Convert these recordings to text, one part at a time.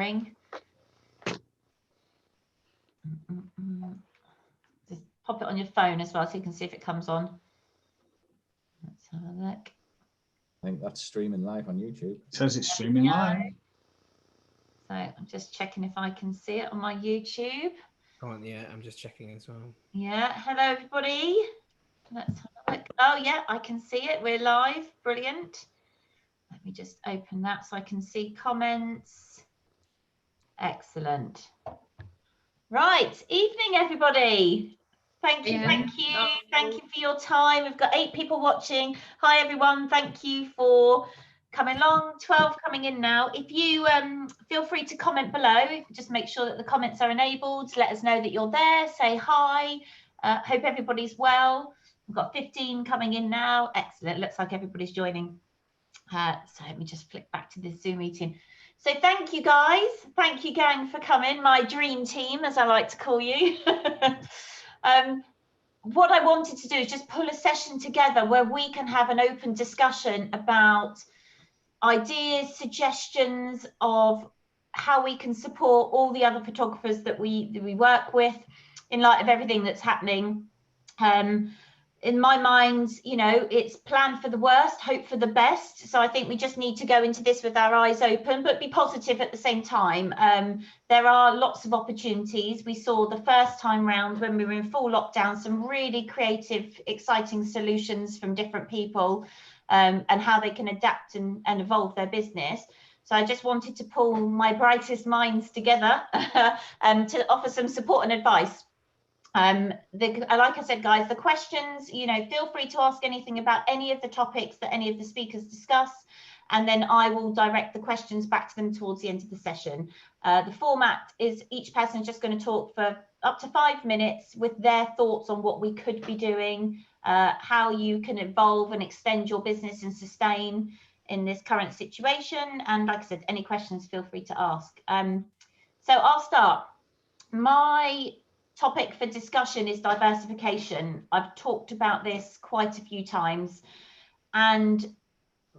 sharing. Just pop it on your phone as well so you can see if it comes on. Let's have a look. I think that's streaming live on YouTube. It says it's streaming live. So I'm just checking if I can see it on my YouTube. Oh, yeah, I'm just checking as well. Yeah, hello everybody. Let's have a look. Oh yeah, I can see it. We're live. Brilliant. Let me just open that so I can see comments. Excellent. Right, evening everybody. Thank you, thank you for your time. We've got 8 people watching. Hi everyone, thank you for coming along. 12 coming in now. If you feel free to comment below, just make sure that the comments are enabled. Let us know that you're there. Say hi. Hope everybody's well. We've got 15 coming in now. Excellent. Looks like everybody's joining. So let me just flick back to this Zoom meeting. So thank you guys. Thank you gang for coming. My dream team, as I like to call you. What I wanted to do is just pull a session together where we can have an open discussion about ideas, suggestions of how we can support all the other photographers that we work with in light of everything that's happening. In my mind, you know, it's plan for the worst, hope for the best. So I think we just need to go into this with our eyes open, but be positive at the same time. There are lots of opportunities. We saw the first time round when we were in full lockdown, some really creative, exciting solutions from different people and how they can adapt and evolve their business. So I just wanted to pull my brightest minds together to offer some support and advice. Like I said, guys, the questions, you know, feel free to ask anything about any of the topics that any of the speakers discuss, and then I will direct the questions back to them towards the end of the session. The format is each person is just going to talk for up to 5 minutes with their thoughts on what we could be doing, how you can evolve and extend your business and sustain in this current situation. And like I said, any questions, feel free to ask. So I'll start. My topic for discussion is diversification. I've talked about this quite a few times, and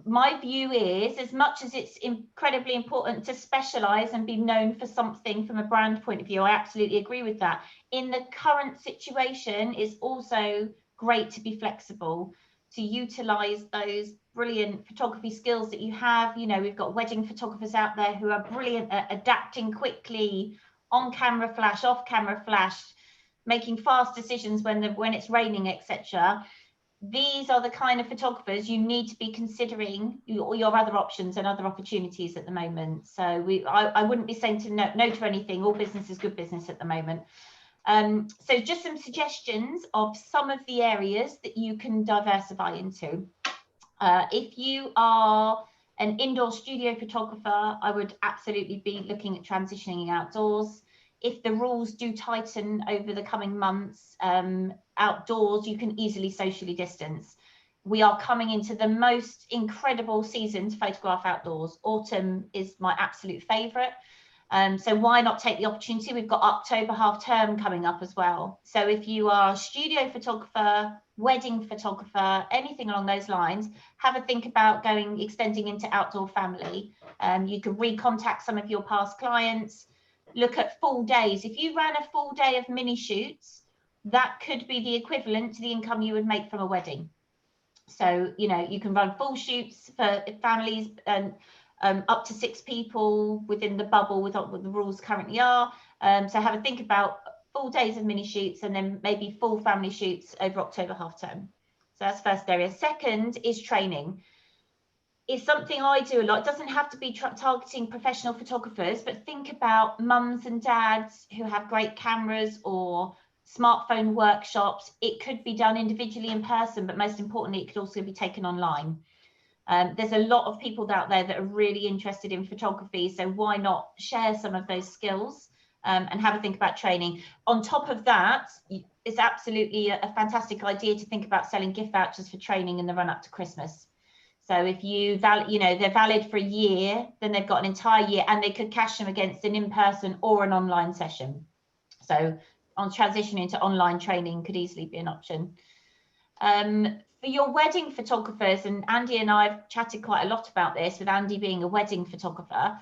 my view is, as much as it's incredibly important to specialize and be known for something from a brand point of view, I absolutely agree with that. In the current situation, it's also great to be flexible, to utilize those brilliant photography skills that you have. You know, we've got wedding photographers out there who are brilliant at adapting quickly, on camera flash, off camera flash, making fast decisions when it's raining, etc. These are the kind of photographers you need to be considering your other options and other opportunities at the moment. So I wouldn't be saying to no to anything. All business is good business at the moment. So just some suggestions of some of the areas that you can diversify into. If you are an indoor studio photographer, I would absolutely be looking at transitioning outdoors. If the rules do tighten over the coming months, outdoors, you can easily socially distance. We are coming into the most incredible season to photograph outdoors. Autumn is my absolute favourite. So why not take the opportunity? We've got October half term coming up as well. So if you are a studio photographer, wedding photographer, anything along those lines, have a think about extending into outdoor family. You can recontact some of your past clients, look at full days. If you ran a full day of mini shoots, that could be the equivalent to the income you would make from a wedding. So, you know, you can run full shoots for families and up to 6 people within the bubble with what the rules currently are. So have a think about full days of mini shoots and then maybe full family shoots over October half term. So that's first area. Second is training. It's something I do a lot. It doesn't have to be targeting professional photographers, but think about mums and dads who have great cameras or smartphone workshops. It could be done individually in person, but most importantly, it could also be taken online. There's a lot of people out there that are really interested in photography, so why not share some of those skills and have a think about training. On top of that, it's absolutely a fantastic idea to think about selling gift vouchers for training in the run up to Christmas. So if you they're valid for a year, then they've got an entire year and they could cash them against an in-person or an online session. So on transitioning to online training could easily be an option. For your wedding photographers, and Andy and I have chatted quite a lot about this, with Andy being a wedding photographer,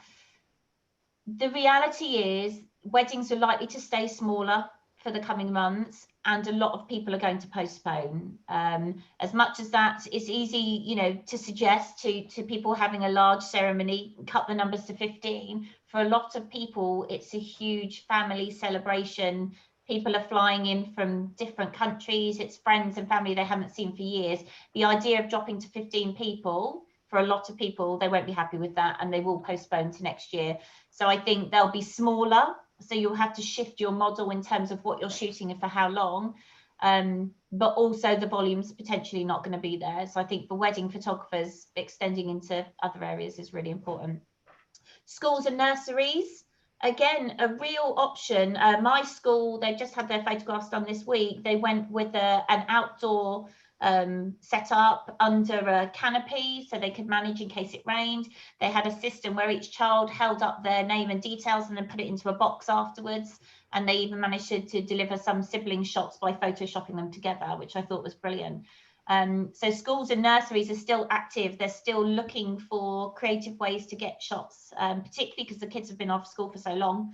the reality is weddings are likely to stay smaller for the coming months, and a lot of people are going to postpone. As much as that, it's easy, you know, to suggest to people having a large ceremony, cut the numbers to 15. For a lot of people, it's a huge family celebration. People are flying in from different countries. It's friends and family they haven't seen for years. The idea of dropping to 15 people, for a lot of people, they won't be happy with that, and they will postpone to next year. So I think they'll be smaller. So you'll have to shift your model in terms of what you're shooting and for how long. But also the volume's potentially not going to be there. So I think for wedding photographers, extending into other areas is really important. Schools and nurseries, again, a real option. My school, they've just had their photographs done this week. They went with an outdoor set up under a canopy so they could manage in case it rained. They had a system where each child held up their name and details and then put it into a box afterwards. And they even managed to deliver some sibling shots by photoshopping them together, which I thought was brilliant. So schools and nurseries are still active. They're still looking for creative ways to get shots, particularly because the kids have been off school for so long.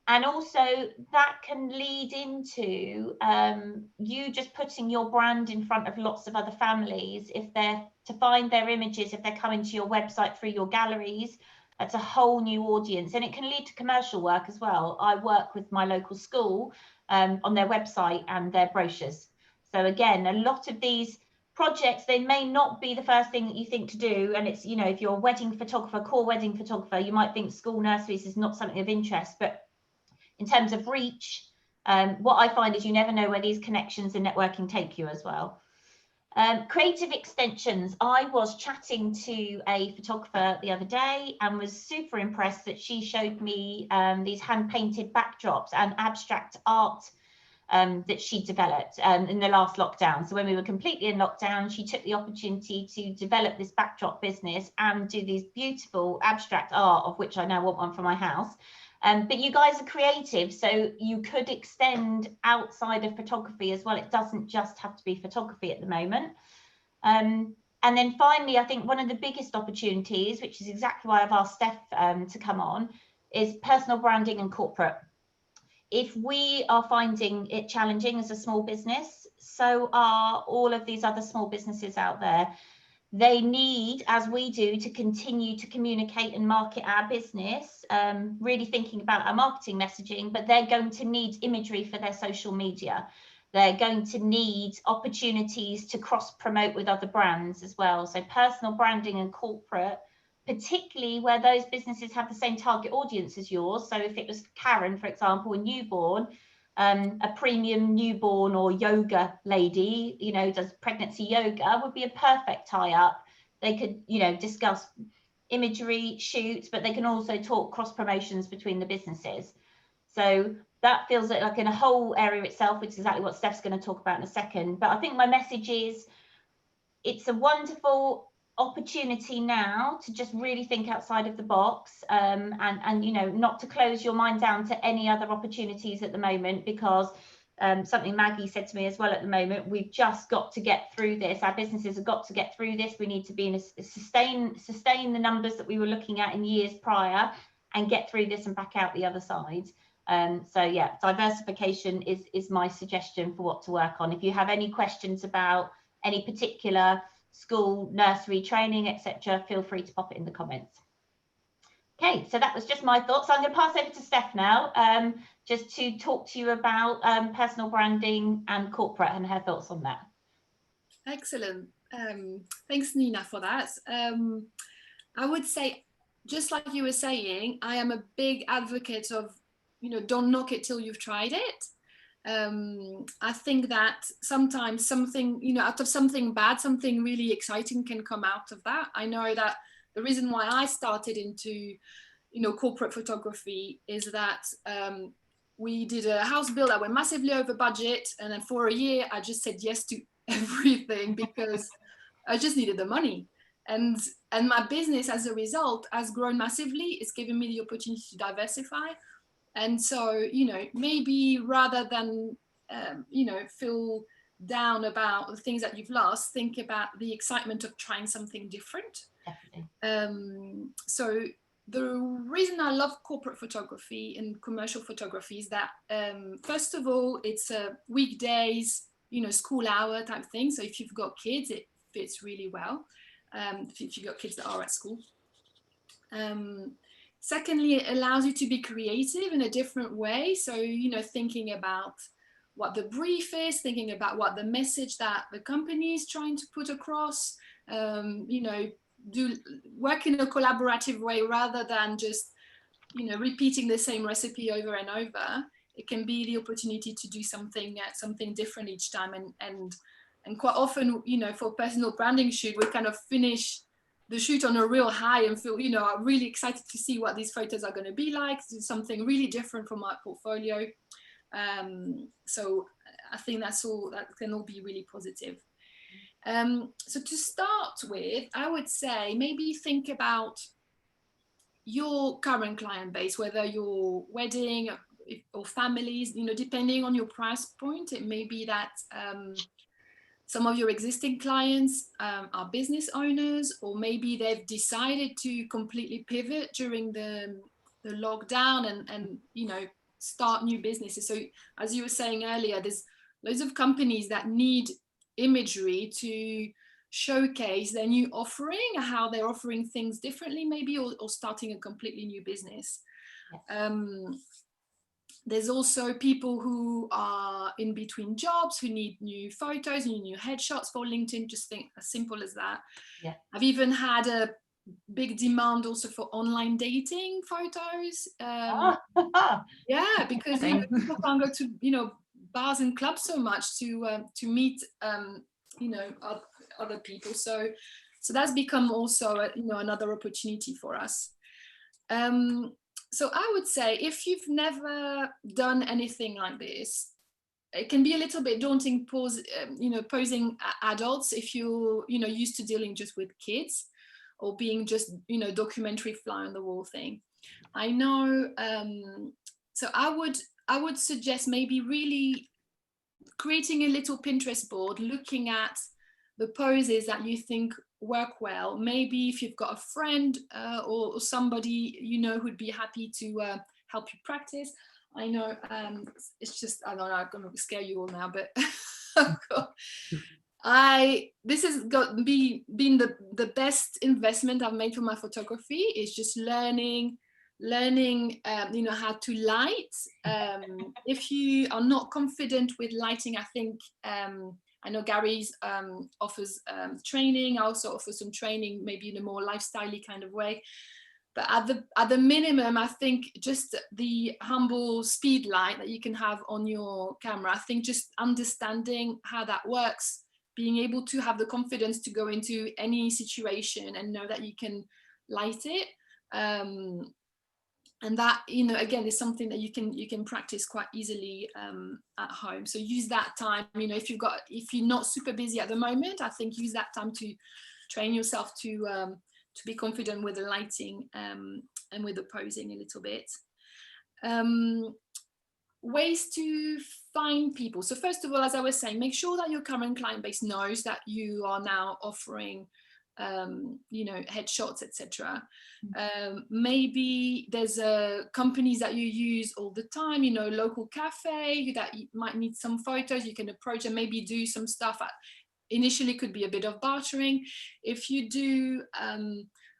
And also that can lead into you just putting your brand in front of lots of other families. If they're to find their images, if they're coming to your website through your galleries, that's a whole new audience, and it can lead to commercial work as well. I work with my local school on their website and their brochures. So again, a lot of these projects, they may not be the first thing that you think to do. And it's, you know, if you're a wedding photographer, core wedding photographer, you might think school nurseries is not something of interest, but in terms of reach, what I find is you never know where these connections and networking take you as well. Creative extensions. I was chatting to a photographer the other day and was super impressed that she showed me these hand-painted backdrops and abstract art that she developed in the last lockdown. So when we were completely in lockdown, she took the opportunity to develop this backdrop business and do these beautiful abstract art, of which I now want one for my house. But you guys are creative, so you could extend outside of photography as well. It doesn't just have to be photography at the moment. And then finally, I think one of the biggest opportunities, which is exactly why I've asked Steph to come on, is personal branding and corporate. If we are finding it challenging as a small business, so are all of these other small businesses out there. They need, as we do, to continue to communicate and market our business, really thinking about our marketing messaging, but they're going to need imagery for their social media. They're going to need opportunities to cross-promote with other brands as well. So personal branding and corporate, particularly where those businesses have the same target audience as yours. So if it was Karen, for example, a newborn, a premium newborn or yoga lady, you know, does pregnancy yoga, would be a perfect tie-up. They could, you know, discuss imagery, shoots, but they can also talk cross promotions between the businesses. So that feels like in a whole area itself, which is exactly what Steph's going to talk about in a second. But I think my message is, it's a wonderful opportunity now to just really think outside of the box, and you know, not to close your mind down to any other opportunities at the moment, because something Maggie said to me as well at the moment, we've just got to get through this. Our businesses have got to get through this. We need to be in a sustain the numbers that we were looking at in years prior and get through this and back out the other side. So yeah, diversification is my suggestion for what to work on. If you have any questions about any particular school, nursery, training, etc., feel free to pop it in the comments. Okay, so that was just my thoughts. I'm going to pass over to Steph now, just to talk to you about personal branding and corporate and her thoughts on that. Excellent. Thanks, Nina, for that. I would say, just like you were saying, I am a big advocate of, you know, don't knock it till you've tried it. I think that sometimes something, you know, out of something bad, something really exciting can come out of that. I know that the reason why I started into, you know, corporate photography is that we did a house build that went massively over budget, and then for a year I just said yes to everything because I just needed the money. And my business as a result has grown massively. It's given me the opportunity to diversify. And so, you know, maybe rather than, you know, feel down about the things that you've lost, think about the excitement of trying something different. So the reason I love corporate photography and commercial photography is that, first of all, it's weekdays, you know, school hour type thing. So if you've got kids, it fits really well. If you've got kids that are at school. Secondly, it allows you to be creative in a different way. So, you know, thinking about what the brief is, thinking about what the message that the company is trying to put across, you know, work in a collaborative way rather than just, you know, repeating the same recipe over and over. It can be the opportunity to do something different each time, and quite often, you know, for personal branding shoot, we kind of finish the shoot on a real high and feel, you know, I'm really excited to see what these photos are going to be like. Do something really different from my portfolio. So I think that can all be really positive. So to start with, I would say maybe think about your current client base, whether you're wedding or families, you know, depending on your price point, it may be that some of your existing clients are business owners, or maybe they've decided to completely pivot during the lockdown and you know, start new businesses. So as you were saying earlier, there's loads of companies that need imagery to showcase their new offering, how they're offering things differently maybe, or starting a completely new business. There's also people who are in between jobs who need new photos, new headshots for LinkedIn, just think as simple as that. Yeah. I've even had a big demand also for online dating photos. Yeah, because you know, people can't go to, you know, bars and clubs so much to meet you know, other people. So that's become also you know, another opportunity for us. So I would say if you've never done anything like this, it can be a little bit daunting you know, posing adults if you're, you know, used to dealing just with kids or being just, you know, documentary fly on the wall thing. I know. So I would suggest maybe really creating a little Pinterest board, looking at the poses that you think work well. Maybe if you've got a friend or somebody you know who'd be happy to help you practice. I know it's just, I don't know, I'm gonna scare you all now, but this has been the best investment I've made for my photography. Is just learning you know, how to light. If you are not confident with lighting, I think I know Gary's offers training. I also offer some training, maybe in a more lifestyle-y kind of way. But at the minimum, I think just the humble speed light that you can have on your camera, I think just understanding how that works, being able to have the confidence to go into any situation and know that you can light it. And that, you know, again, is something that you can practice quite easily at home. So use that time, you know, if you're not super busy at the moment, I think use that time to train yourself to be confident with the lighting and with the posing a little bit. Ways to find people. So first of all, as I was saying, make sure that your current client base knows that you are now offering you know, headshots, etc. Maybe there's companies that you use all the time, you know, local cafe that you might need some photos, you can approach and maybe do some stuff. Initially could be a bit of bartering. If you do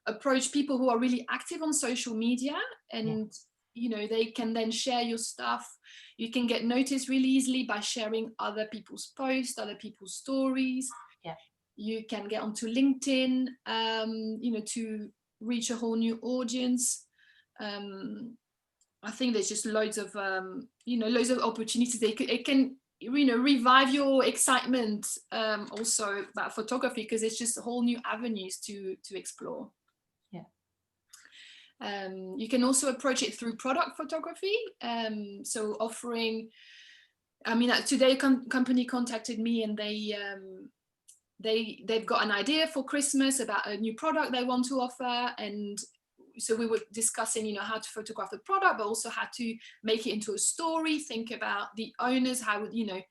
approach people who are really active on social media and you know, they can then share your stuff, you can get noticed really easily by sharing other people's posts, other people's stories. You can get onto LinkedIn, you know, to reach a whole new audience. I think there's just loads of, you know, loads of opportunities. It can, you know, revive your excitement also about photography, because it's just whole new avenues to explore. You can also approach it through product photography. So offering, I mean, today a company contacted me and they've got an idea for Christmas about a new product they want to offer, and so we were discussing, you know, how to photograph the product, but also how to make it into a story. Think about the owners, how would, you know,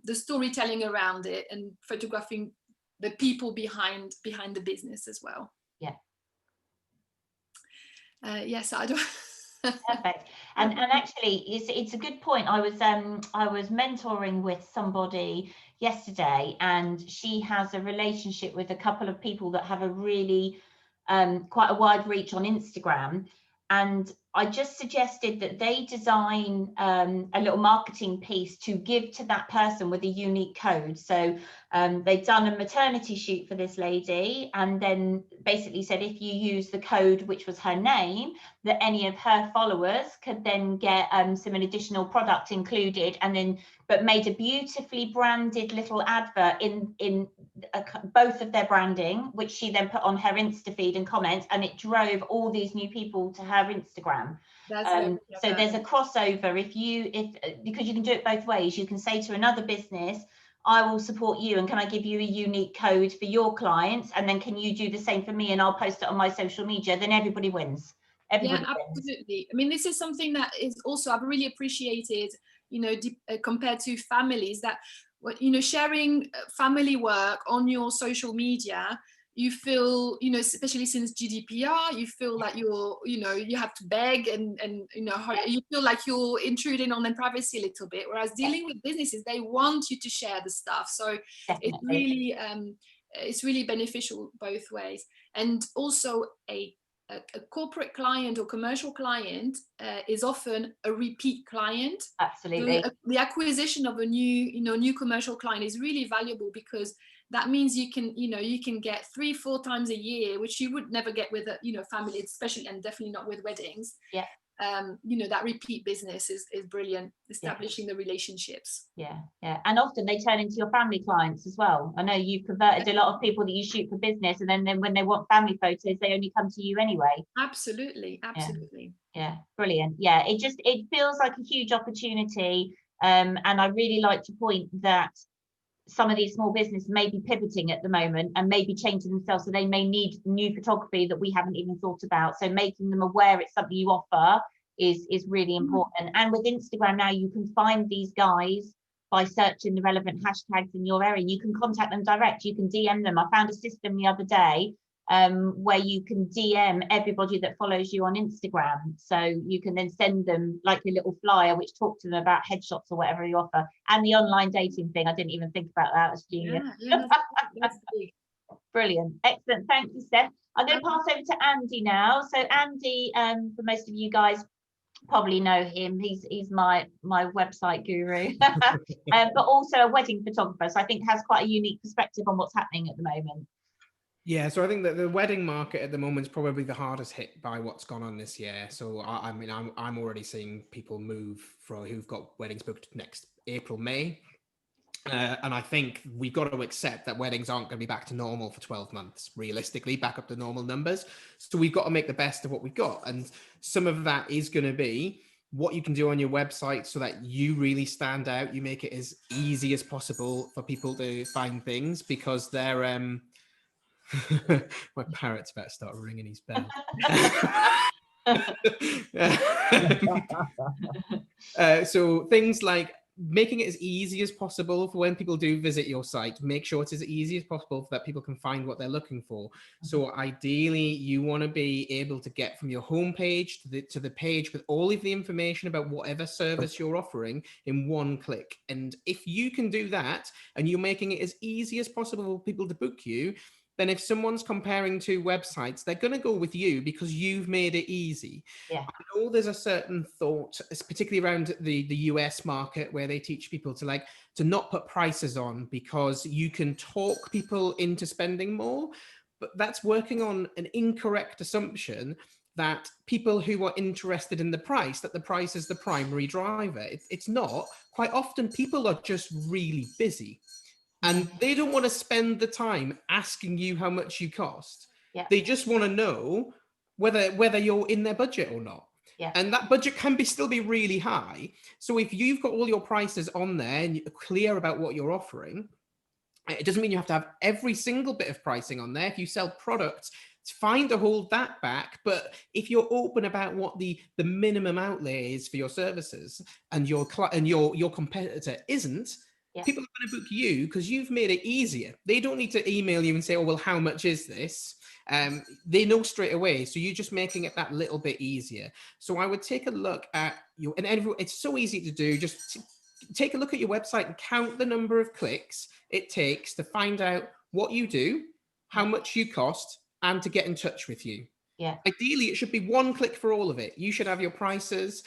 the storytelling around it, and photographing the people behind the business as well. Yes, I don't. Perfect. And actually, it's a good point. I was mentoring with somebody yesterday, and she has a relationship with a couple of people that have a really quite a wide reach on Instagram. And I just suggested that they design a little marketing piece to give to that person with a unique code. So they've done a maternity shoot for this lady, and then basically said if you use the code, which was her name, that any of her followers could then get some additional product included, and then but made a beautifully branded little advert in both of their branding, which she then put on her Insta feed and comments, and it drove all these new people to her Instagram. So there's a crossover because you can do it both ways. You can say to another business, I will support you, and can I give you a unique code for your clients, and then can you do the same for me, and I'll post it on my social media. Then everybody wins. Everybody wins. Absolutely. I mean, this is something that is also I've really appreciated, compared to families, that sharing family work on your social media, you feel, especially since GDPR, you feel like you have to beg and you feel like you're intruding on their privacy a little bit, whereas dealing with businesses, they want you to share the stuff. So definitely. It's really beneficial both ways. And also a corporate client or commercial client is often a repeat client. Absolutely. The acquisition of a new commercial client is really valuable, because that means you can get 3-4 times a year, which you would never get with a family, especially, and definitely not with weddings. Yeah. That repeat business is brilliant, establishing the relationships. Yeah, and often they turn into your family clients as well. I know you've converted a lot of people that you shoot for business, and then when they want family photos, they only come to you anyway. Absolutely. Yeah, brilliant. Yeah, it feels like a huge opportunity, and I really like to point that some of these small businesses may be pivoting at the moment and maybe changing themselves, so they may need new photography that we haven't even thought about. So making them aware it's something you offer is really important. And with Instagram now, you can find these guys by searching the relevant hashtags in your area. You can contact them direct, you can DM them. I found a system the other day where you can DM everybody that follows you on Instagram. So you can then send them like a little flyer which talks to them about headshots or whatever you offer. And the online dating thing, I didn't even think about that. That's genius. Yeah, that's big. Brilliant. Excellent. Thank you, Steph. I'm going to pass over to Andy now. So Andy, for most of you guys probably know him. He's my website guru, but also a wedding photographer. So I think has quite a unique perspective on what's happening at the moment. Yeah, so I think that the wedding market at the moment is probably the hardest hit by what's gone on this year. So I mean, I'm already seeing people move who've got weddings booked next April, May. And I think we've got to accept that weddings aren't going to be back to normal for 12 months, realistically, back up to normal numbers. So we've got to make the best of what we've got. And some of that is going to be what you can do on your website so that you really stand out. You make it as easy as possible for people to find things, because they're... my parrot's about to start ringing his bell. So things like making it as easy as possible for when people do visit your site. Make sure it's as easy as possible so that people can find what they're looking for. So ideally, you want to be able to get from your homepage to the page with all of the information about whatever service you're offering in one click. And if you can do that, and you're making it as easy as possible for people to book you, then if someone's comparing two websites, they're going to go with you because you've made it easy. Yeah. I know there's a certain thought, particularly around the US market, where they teach people to not put prices on because you can talk people into spending more, but that's working on an incorrect assumption that people who are interested in the price, that the price is the primary driver. It's not. Quite often people are just really busy. And they don't want to spend the time asking you how much you cost. Yeah. They just want to know whether you're in their budget or not. Yeah. And that budget can still be really high. So if you've got all your prices on there and you're clear about what you're offering, it doesn't mean you have to have every single bit of pricing on there. If you sell products, it's fine to hold that back. But if you're open about what the minimum outlay is for your services, and your competitor isn't, people are going to book you because you've made it easier. They don't need to email you and say, oh, well, how much is this? they know straight away. So you're just making it that little bit easier. So I would take a look at your, and it's so easy to do. Just take a look at your website and count the number of clicks it takes to find out what you do, how much you cost, and to get in touch with you. Yeah. Ideally, it should be one click for all of it. You should have your prices,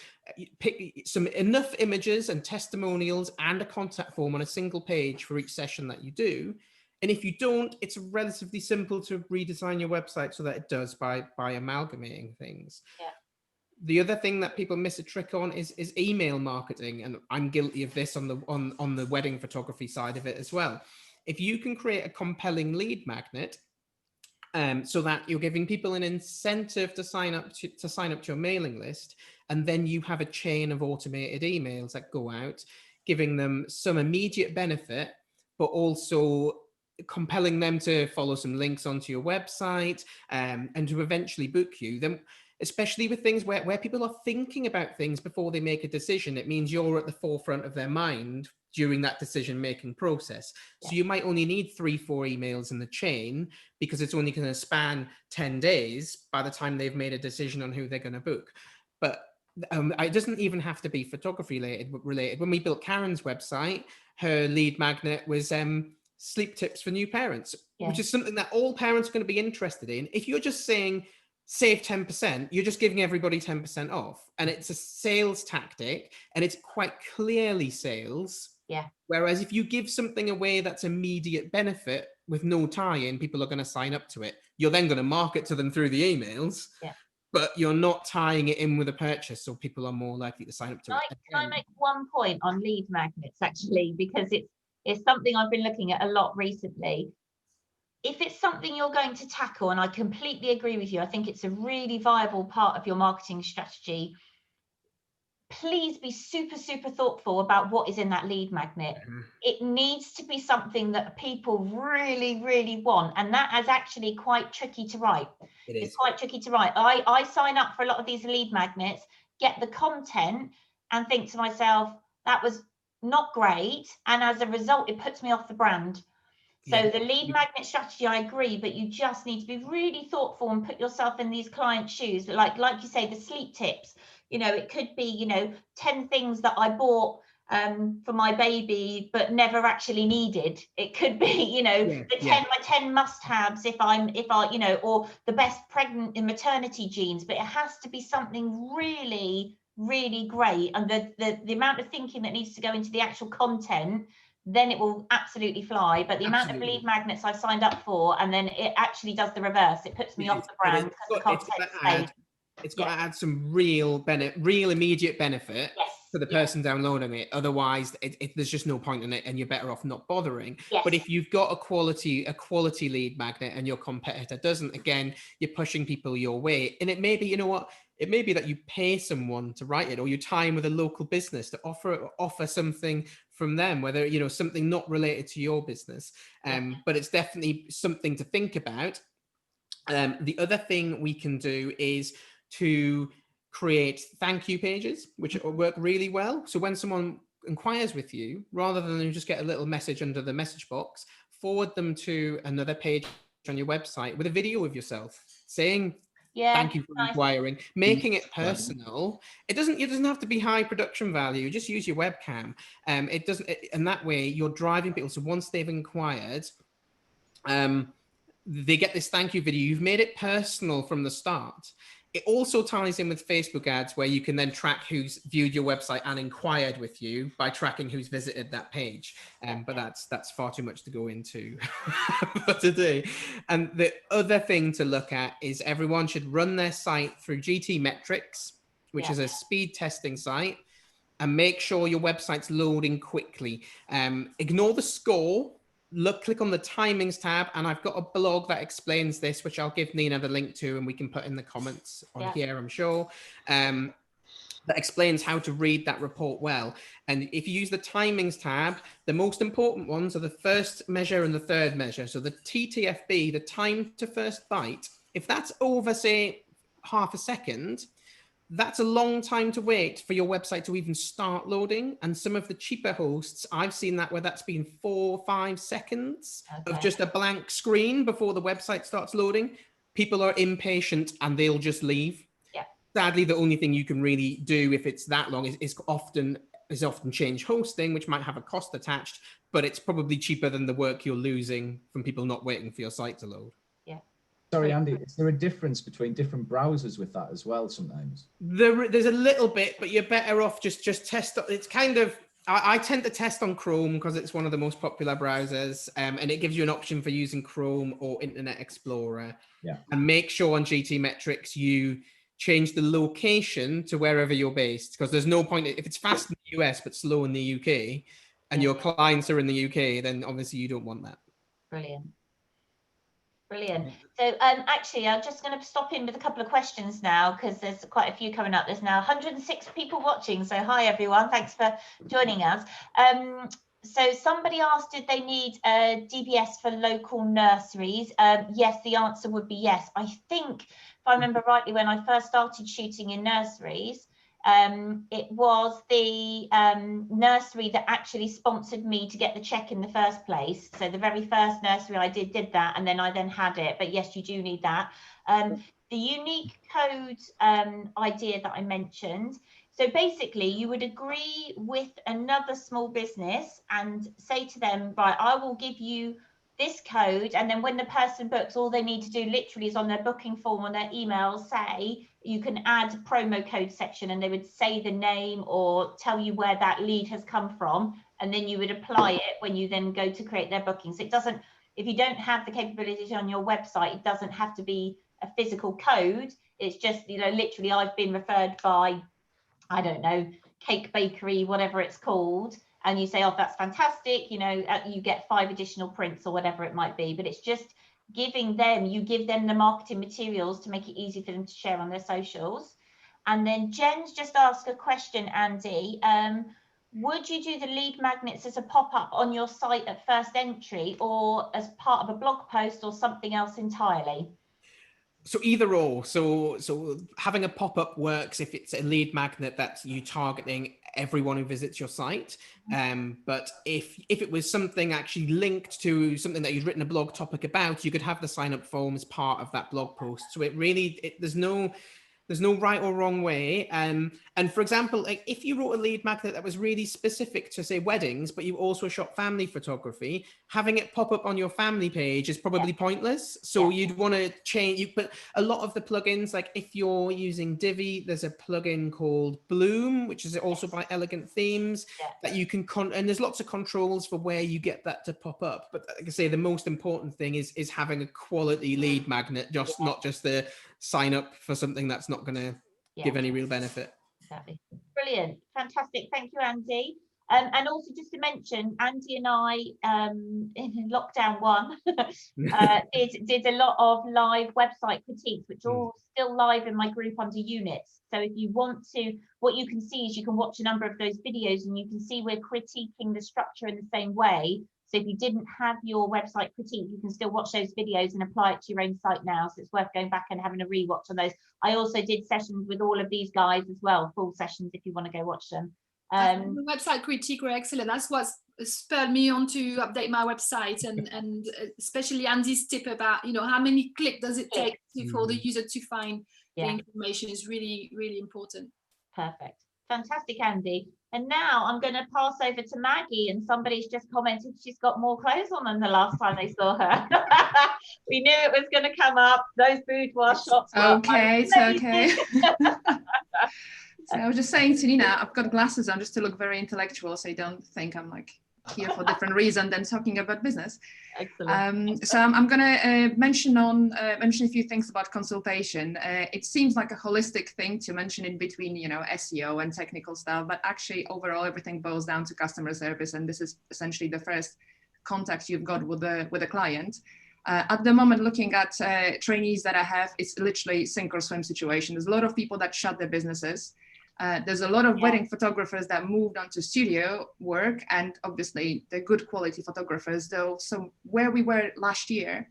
pick enough images and testimonials and a contact form on a single page for each session that you do. And if you don't, it's relatively simple to redesign your website so that it does by amalgamating things. Yeah. The other thing that people miss a trick on is email marketing, and I'm guilty of this on the wedding photography side of it as well. If you can create a compelling lead magnet, so that you're giving people an incentive to sign up to your mailing list, and then you have a chain of automated emails that go out, giving them some immediate benefit, but also compelling them to follow some links onto your website, and to eventually book you. Then, especially with things where people are thinking about things before they make a decision, it means you're at the forefront of their mind during that decision-making process. So you might only need 3-4 emails in the chain because it's only going to span 10 days by the time they've made a decision on who they're going to book. But it doesn't even have to be photography related. When we built Karen's website, her lead magnet was sleep tips for new parents, which is something that all parents are going to be interested in. If you're just saying, save 10%, you're just giving everybody 10% off. And it's a sales tactic, and it's quite clearly sales. Yeah. Whereas if you give something away that's immediate benefit with no tie-in, people are going to sign up to it. You're then going to market to them through the emails, but you're not tying it in with a purchase, so people are more likely to sign up to it. Can I make one point on lead magnets, actually, because it's something I've been looking at a lot recently. If it's something you're going to tackle, and I completely agree with you, I think it's a really viable part of your marketing strategy, please be super, super thoughtful about what is in that lead magnet. It needs to be something that people really, really want. And that is actually quite tricky to write. It's quite tricky to write. I sign up for a lot of these lead magnets, get the content, and think to myself, that was not great. And as a result, it puts me off the brand. So the lead magnet strategy, I agree, but you just need to be really thoughtful and put yourself in these clients' shoes. Like you say, the sleep tips, it could be, 10 things that I bought for my baby, but never actually needed. It could be, my 10 must-haves or the best pregnant and maternity jeans, but it has to be something really, really great. And the amount of thinking that needs to go into the actual content, then it will absolutely fly. But the amount of lead magnets I've signed up for, and then it actually does the reverse. It puts me off the brand because the content it's got to add some real immediate benefit for the person downloading it. Otherwise, there's just no point in it, and you're better off not bothering. But if you've got a quality lead magnet and your competitor doesn't, again, you're pushing people your way. And it may be, it may be that you pay someone to write it, or you tie in with a local business to offer something from them, whether, something not related to your business. But it's definitely something to think about. The other thing we can do is to create thank you pages, which work really well. So when someone inquires with you, rather than just get a little message under the message box, forward them to another page on your website with a video of yourself saying, thank you for inquiring, making it personal. It doesn't have to be high production value. Just use your webcam. And that way you're driving people. So once they've inquired, they get this thank you video. You've made it personal from the start. It also ties in with Facebook ads, where you can then track who's viewed your website and inquired with you by tracking who's visited that page. But that's far too much to go into for today. And the other thing to look at is everyone should run their site through GT Metrics, which is a speed testing site, and make sure your website's loading quickly. Ignore the score. Click on the timings tab, and I've got a blog that explains this, which I'll give Nina the link to, and we can put in the comments on here, I'm sure, that explains how to read that report well. And if you use the timings tab, the most important ones are the first measure and the third measure. So the TTFB, the time to first byte, if that's over, say, half a second, that's a long time to wait for your website to even start loading. And some of the cheaper hosts, I've seen that where that's been 4 or 5 seconds of just a blank screen before the website starts loading. people are impatient and they'll just leave. Yeah. Sadly, the only thing you can really do if it's that long is often change hosting, which might have a cost attached, but it's probably cheaper than the work you're losing from people not waiting for your site to load. Yeah. Sorry, Andy, is there a difference between different browsers with that as well sometimes? There's a little bit, but you're better off just test. It's kind of, I tend to test on Chrome because it's one of the most popular browsers, and it gives you an option for using Chrome or Internet Explorer. Yeah. And make sure on GT Metrics you change the location to wherever you're based, because there's no point if it's fast in the US but slow in the UK, and your clients are in the UK, then obviously you don't want that. Brilliant. Brilliant. So actually, I'm just going to stop in with a couple of questions now, because there's quite a few coming up. There's now 106 people watching. So hi, everyone. Thanks for joining us. So somebody asked, did they need a DBS for local nurseries? Yes, the answer would be yes. I think, if I remember rightly, when I first started shooting in nurseries, it was the nursery that actually sponsored me to get the check in the first place. So the very first nursery I did that, and then I had it. But yes, you do need that. The unique code idea that I mentioned. So basically, you would agree with another small business and say to them, right, I will give you this code, and then when the person books, all they need to do literally is on their booking form, on their email, say you can add promo code section, and they would say the name or tell you where that lead has come from, and then you would apply it when you then go to create their booking. So it doesn't, if you don't have the capabilities on your website, it doesn't have to be a physical code. It's just, you know, literally I've been referred by, I don't know, Cake Bakery, whatever it's called, and you say, oh, that's fantastic, you know, you get 5 additional prints or whatever it might be. But it's just giving them, you give them the marketing materials to make it easy for them to share on their socials. And then Jen's just asked a question, Andy. Would you do the lead magnets as a pop-up on your site at first entry, or as part of a blog post, or something else entirely? So either or. So having a pop-up works if it's a lead magnet that's you targeting everyone who visits your site. But if it was something actually linked to something that you'd written a blog topic about, you could have the sign-up form as part of that blog post. So it really, there's no right or wrong way. And for example, like if you wrote a lead magnet that was really specific to say weddings, but you also shot family photography, having it pop up on your family page is probably pointless. So you'd want to change, but a lot of the plugins, like if you're using Divi, there's a plugin called Bloom, which is also by Elegant Themes, that you can, and there's lots of controls for where you get that to pop up. But like I say, the most important thing is having a quality lead magnet, not just the sign up for something that's not going to give any real benefit. Exactly. Brilliant. Fantastic. Thank you, Andy. And also just to mention, Andy and I, in lockdown 1, did a lot of live website critiques, which are all still live in my group under units. So if you want to, what you can see is you can watch a number of those videos, and you can see we're critiquing the structure in the same way. So if you didn't have your website critique, you can still watch those videos and apply it to your own site now. So it's worth going back and having a rewatch on those. I also did sessions with all of these guys as well, full sessions if you want to go watch them. The website critique were excellent. That's what spurred me on to update my website, and especially Andy's tip about, you know, how many clicks does it take for the user to find the information is really, really important. Perfect. Fantastic, Andy. And now I'm going to pass over to Maggie, and somebody's just commented she's got more clothes on than the last time they saw her. We knew it was going to come up. Those boudoir shots. Okay, it's okay. So I was just saying to Nina, I've got glasses on just to look very intellectual, so you don't think I'm like here for different reason than talking about business. Excellent. So I'm going to mention a few things about consultation. It seems like a holistic thing to mention in between, you know, SEO and technical stuff, but actually overall everything boils down to customer service, and this is essentially the first contact you've got with the client. At the moment, looking at trainees that I have, it's literally sink or swim situation. There's a lot of people that shut their businesses. There's a lot of wedding photographers that moved on to studio work, and obviously they're good quality photographers though. So where we were last year,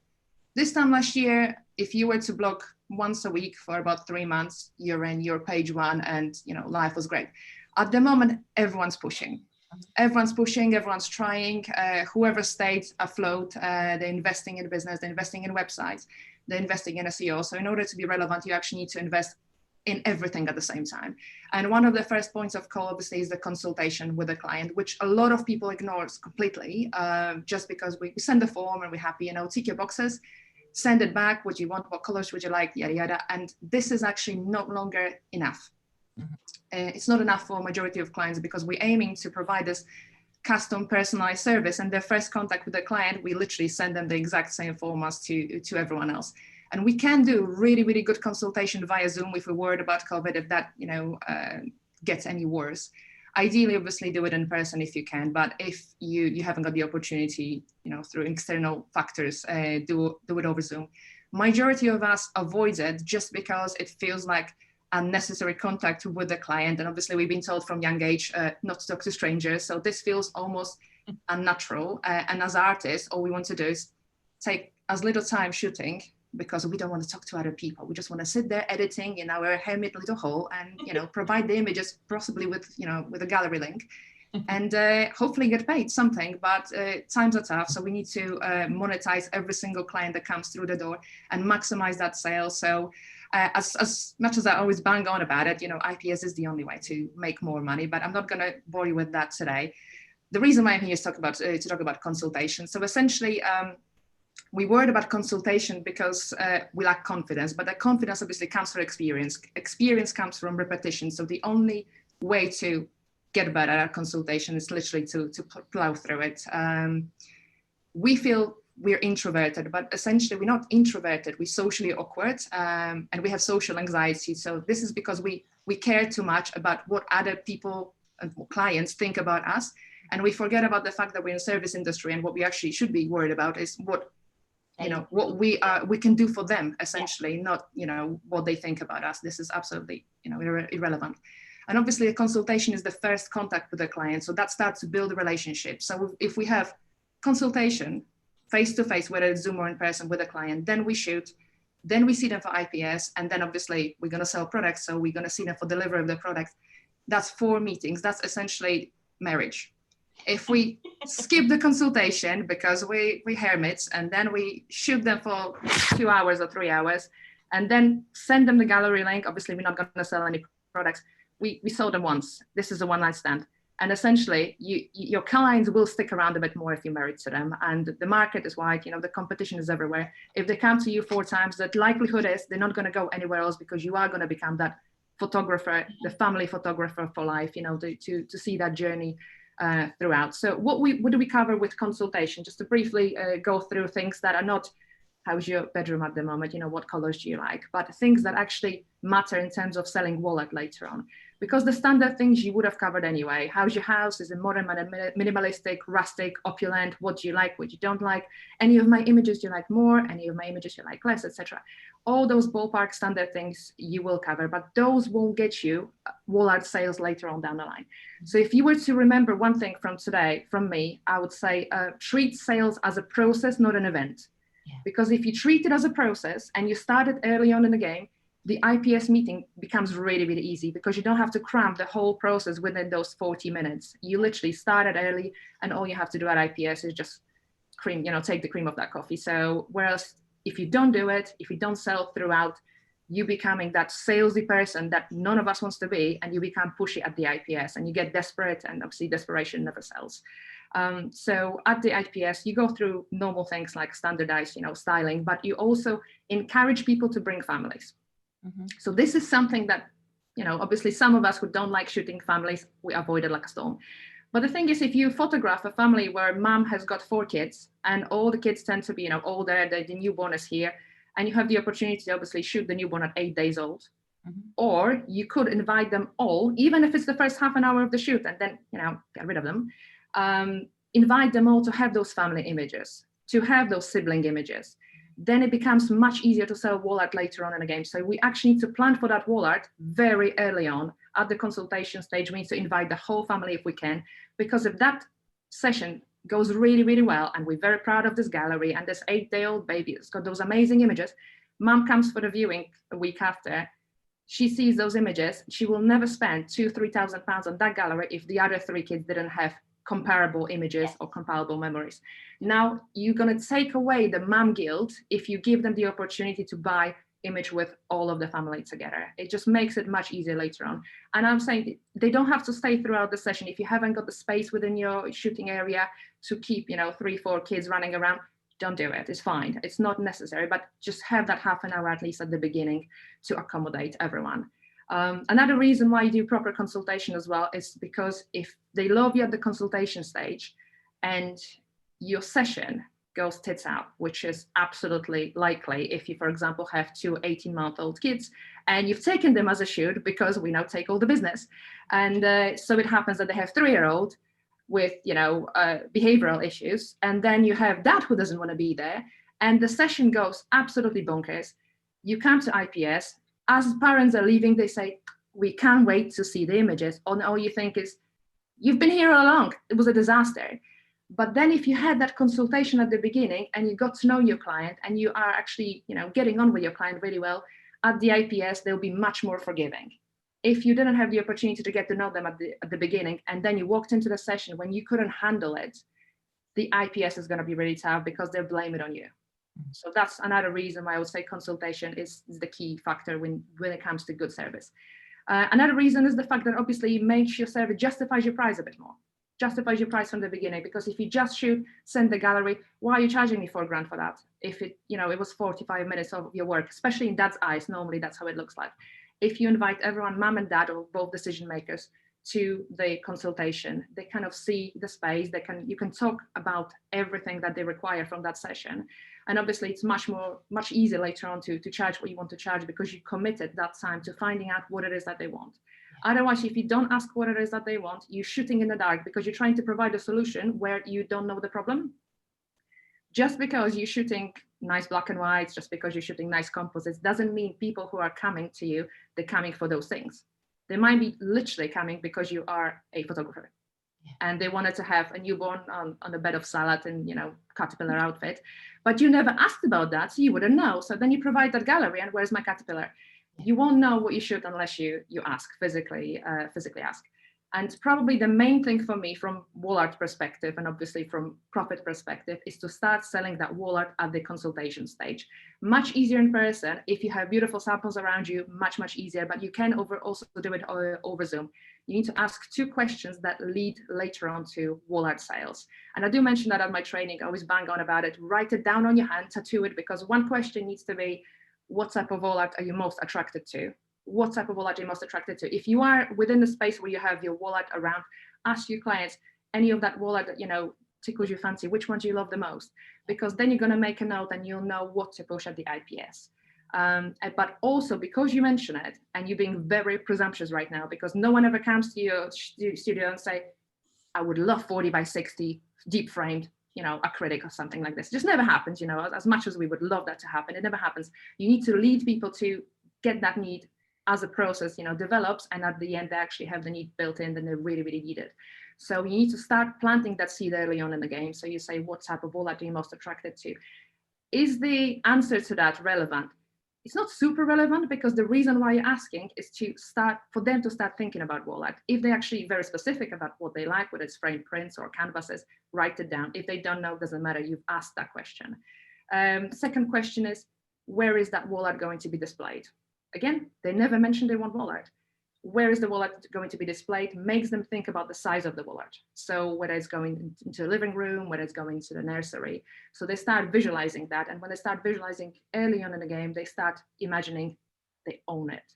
this time last year, if you were to blog once a week for about 3 months, you're in your page 1 and, you know, life was great. At the moment, everyone's pushing. Everyone's pushing, everyone's trying, whoever stayed afloat, they're investing in business, they're investing in websites. they're investing in SEO. So in order to be relevant, you actually need to invest in everything at the same time. And one of the first points of call, obviously, is the consultation with the client, which a lot of people ignore completely, just because we send the form and we're happy, you know, tick your boxes, send it back, what you want, what colors would you like, yada, yada. And this is actually no longer enough. It's not enough for a majority of clients, because we're aiming to provide this custom personalized service, and their first contact with the client, we literally send them the exact same form as to everyone else. And we can do really, really good consultation via Zoom if we're worried about COVID, if that, you know, gets any worse. Ideally, obviously, do it in person if you can, but if you haven't got the opportunity, you know, through external factors, do it over Zoom. Majority of us avoid it just because it feels like unnecessary contact with the client. And obviously, we've been told from young age not to talk to strangers. So this feels almost unnatural. And as artists, all we want to do is take as little time shooting, because we don't want to talk to other people. We just want to sit there editing in our hermit little hole and, you know, provide the images, possibly with, you know, with a gallery link, and hopefully get paid something. But times are tough, so we need to monetize every single client that comes through the door and maximize that sale. So as much as I always bang on about it, you know, IPS is the only way to make more money, but I'm not going to bore you with that today. The reason why I'm here is to talk about consultation. So essentially, we worried about consultation because we lack confidence, but that confidence obviously comes from experience. Experience comes from repetition. So the only way to get better at consultation is literally to plow through it. We feel we're introverted, but essentially we're not introverted, we're socially awkward, and we have social anxiety. So this is because we care too much about what other people and clients think about us. And we forget about the fact that we're in the service industry, and what we actually should be worried about is what, you know, what we can do for them, essentially, not, you know, what they think about us. This is absolutely, you know, irrelevant. And obviously a consultation is the first contact with the client. So that starts to build a relationship. So if we have consultation face-to-face, whether it's Zoom or in person with a client, then we shoot, then we see them for IPS, and then obviously we're going to sell products. So we're going to see them for delivery of the product. That's 4 meetings. That's essentially marriage. If we skip the consultation because we hermits, and then we shoot them for 2 hours or 3 hours, and then send them the gallery link, obviously we're not going to sell any products. We sold them once. This is a one-night stand. And essentially your clients will stick around a bit more if you're married to them. And the market is wide, you know, the competition is everywhere. If they come to you 4 times, the likelihood is they're not going to go anywhere else, because you are going to become that photographer, the family photographer for life, you know, to see that journey throughout. So what do we cover with consultation? Just to briefly go through things that are not, how's your bedroom at the moment, you know, what colors do you like, but things that actually matter in terms of selling wallet later on. Because the standard things you would have covered anyway. How's your house? Is it modern, minimalistic, rustic, opulent? What do you like? What you don't like? Any of my images you like more? Any of my images you like less, etc. All those ballpark standard things you will cover, but those won't get you wallet sales later on down the line. So if you were to remember one thing from today, from me, I would say treat sales as a process, not an event. Yeah. Because if you treat it as a process and you start it early on in the game, the IPS meeting becomes really, really easy, because you don't have to cram the whole process within those 40 minutes. You literally start it early, and all you have to do at IPS is just cream, you know, take the cream of that coffee. So whereas if you don't do it, if you don't sell throughout, you becoming that salesy person that none of us wants to be, and you become pushy at the IPS, and you get desperate, and obviously desperation never sells. So at the IPS, you go through normal things like standardized, you know, styling, but you also encourage people to bring families. Mm-hmm. So this is something that, you know, obviously some of us who don't like shooting families, we avoid it like a storm. But the thing is, if you photograph a family where mom has got 4 kids, and all the kids tend to be, you know, older, the newborn is here, and you have the opportunity to obviously shoot the newborn at 8 days old, mm-hmm. or you could invite them all, even if it's the first half an hour of the shoot, and then, you know, get rid of them. Invite them all to have those family images, to have those sibling images. Then it becomes much easier to sell wallet later on in the game. So we actually need to plan for that wallet very early on. At the consultation stage, we need to invite the whole family if we can, because if that session goes really, really well, and we're very proud of this gallery and this 8-day-old baby, it's got those amazing images, mom comes for the viewing a week after, she sees those images, she will never spend £2,000 to £3,000 on that gallery if the other 3 kids didn't have comparable images or comparable memories. Now you're going to take away the mom guilt if you give them the opportunity to buy image with all of the family together. It just makes it much easier later on. And I'm saying they don't have to stay throughout the session. If you haven't got the space within your shooting area to keep, 3-4 kids running around, don't do it. It's fine. It's not necessary, but just have that half an hour at least at the beginning to accommodate everyone. Another reason why you do proper consultation as well is because if they love you at the consultation stage and your session goes tits out, which is absolutely likely if you, for example, have 2 18-month-old kids and you've taken them as a shoot, because we now take all the business. And so it happens that they have 3-year-old with, behavioral issues. And then you have dad who doesn't want to be there. And the session goes absolutely bonkers. You come to IPS, as parents are leaving, they say, we can't wait to see the images. And all you think is, you've been here all along. It was a disaster. But then if you had that consultation at the beginning and you got to know your client and you are actually, getting on with your client really well, at the IPS, they'll be much more forgiving. If you didn't have the opportunity to get to know them at the beginning, and then you walked into the session when you couldn't handle it, the IPS is going to be really tough because they'll blame it on you. So that's another reason why I would say consultation is the key factor when it comes to good service. Another reason is the fact that obviously it makes your service justifies your price a bit more. Justifies your price from the beginning, because if you just shoot, send the gallery, why are you charging me $4,000 for that? If it was 45 minutes of your work, especially in dad's eyes, normally that's how it looks like. If you invite everyone, mom and dad, or both decision makers, to the consultation, they kind of see the space. You can talk about everything that they require from that session, and obviously it's much easier later on to charge what you want to charge, because you committed that time to finding out what it is that they want. Otherwise, if you don't ask what it is that they want, you're shooting in the dark because you're trying to provide a solution where you don't know the problem. Just because you're shooting nice black and whites, just because you're shooting nice composites, doesn't mean people who are coming to you, they're coming for those things. They might be literally coming because you are a photographer, and they wanted to have a newborn on a bed of salad and, caterpillar outfit, but you never asked about that, so you wouldn't know. So then you provide that gallery, and where's my caterpillar? You won't know what you shoot unless you ask, physically ask. And probably the main thing for me from wall art perspective, and obviously from profit perspective, is to start selling that wall art at the consultation stage. Much easier in person. If you have beautiful samples around you, much easier, but you can also do it over Zoom. You need to ask 2 questions that lead later on to wall art sales. And I do mention that at my training, I always bang on about it. Write it down on your hand, tattoo it, because one question needs to be, what type of wall art are you most attracted to? What type of wall art are you most attracted to? If you are within the space where you have your wall art around, ask your clients, any of that wall art that, tickles your fancy, which one do you love the most? Because then you're going to make a note and you'll know what to push at the IPS. But also, because you mention it, and you're being very presumptuous right now, because no one ever comes to your studio and say, I would love 40 by 60 deep framed, acrylic or something like this. It just never happens, as much as we would love that to happen, it never happens. You need to lead people to get that need as a process, develops, and at the end they actually have the need built in, then they really need it. So you need to start planting that seed early on in the game. So you say, what type of wall art are you most attracted to? Is the answer to that relevant? It's not super relevant, because the reason why you're asking is for them to start thinking about wall art. If they're actually very specific about what they like, whether it's framed prints or canvases, write it down. If they don't know, it doesn't matter, you've asked that question. Second question is, where is that wall art going to be displayed? Again, they never mentioned they want wall art. Where is the wall art going to be displayed? Makes them think about the size of the wall art. So whether it's going into the living room, whether it's going to the nursery. So they start visualizing that. And when they start visualizing early on in the game, they start imagining they own it.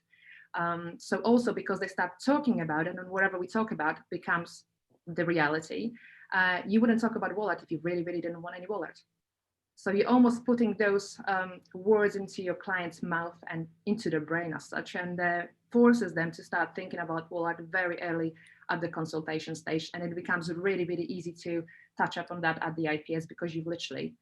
So also, because they start talking about it, and whatever we talk about becomes the reality, you wouldn't talk about wall art if you really didn't want any wall art. So you're almost putting those words into your client's mouth and into their brain as such, and forces them to start thinking about wall art very early at the consultation stage. And it becomes really easy to touch up on that at the IPS, because you've literally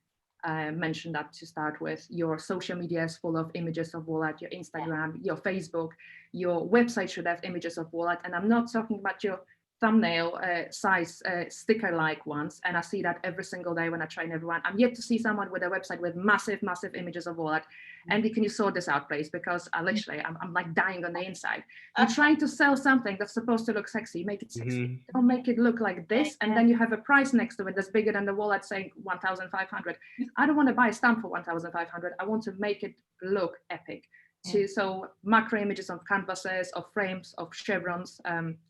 mentioned that to start with. Your social media is full of images of wall art, your Instagram, your Facebook, your website should have images of wall art. And I'm not talking about your thumbnail size sticker-like ones, and I see that every single day when I train everyone. I'm yet to see someone with a website with massive images of wall art. Andy, can you sort this out, please? Because I literally, I'm like dying on the inside. You're trying to sell something that's supposed to look sexy, make it sexy. Don't make it look like this. And then you have a price next to it that's bigger than the wallet saying 1,500. I don't want to buy a stamp for 1,500. I want to make it look epic. So macro images of canvases, of frames, of chevrons,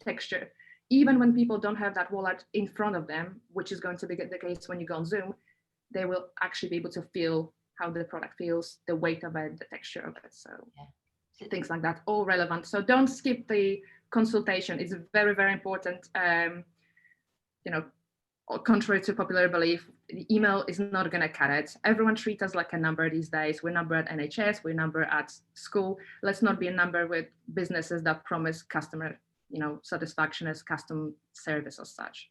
texture. Even when people don't have that wallet in front of them, which is going to be the case when you go on Zoom, they will actually be able to feel how the product feels, the weight of it, the texture of it. So things like that, all relevant. So don't skip the consultation. It's very, very important. You know, contrary to popular belief, the email is not going to cut it. Everyone treats us like a number these days. We're a number at NHS, we're a number at school. Let's not be a number with businesses that promise customer, you know, satisfaction as custom service as such,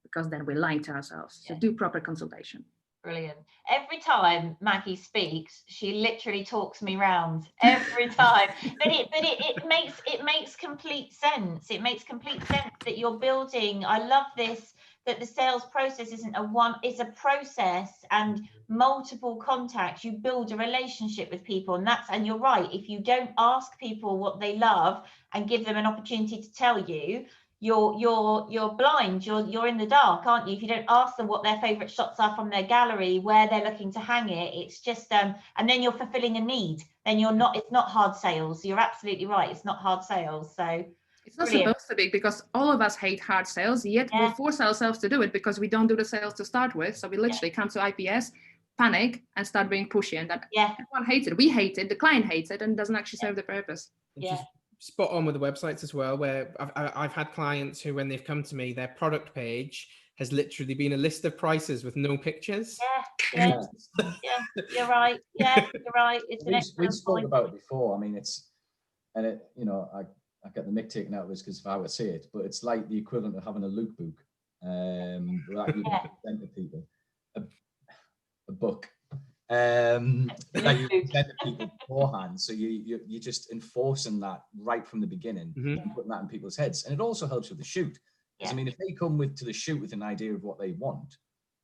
because then we're lying to ourselves. So do proper consultation. Brilliant. Every time Maggie speaks, she literally talks me round every time. But it makes complete sense. It makes complete sense that you're building. I love this, that the sales process isn't it's a process and multiple contacts. You build a relationship with people, and you're right. If you don't ask people what they love and give them an opportunity to tell you, you're blind, you're in the dark, aren't you? If you don't ask them what their favorite shots are from their gallery, where they're looking to hang it, it's just and then you're fulfilling a need. Then it's not hard sales. You're absolutely right, it's not hard sales. So it's not supposed to be, because all of us hate hard sales, yet we force ourselves to do it because we don't do the sales to start with. So we literally come to IPS, panic, and start being pushy, and that everyone hates it. We hate it, the client hates it, and it doesn't actually serve the purpose. Spot on with the websites as well, where I've had clients who, when they've come to me, their product page has literally been a list of prices with no pictures. You're right. You're right. We spoke about it before. I mean, you know, I get the mick taken out of this because of how I say it, but it's like the equivalent of having a lookbook. That you can present to people, a book. That you present to people beforehand, so you're just enforcing that right from the beginning, and putting that in people's heads. And it also helps with the shoot, because I mean, if they come to the shoot with an idea of what they want,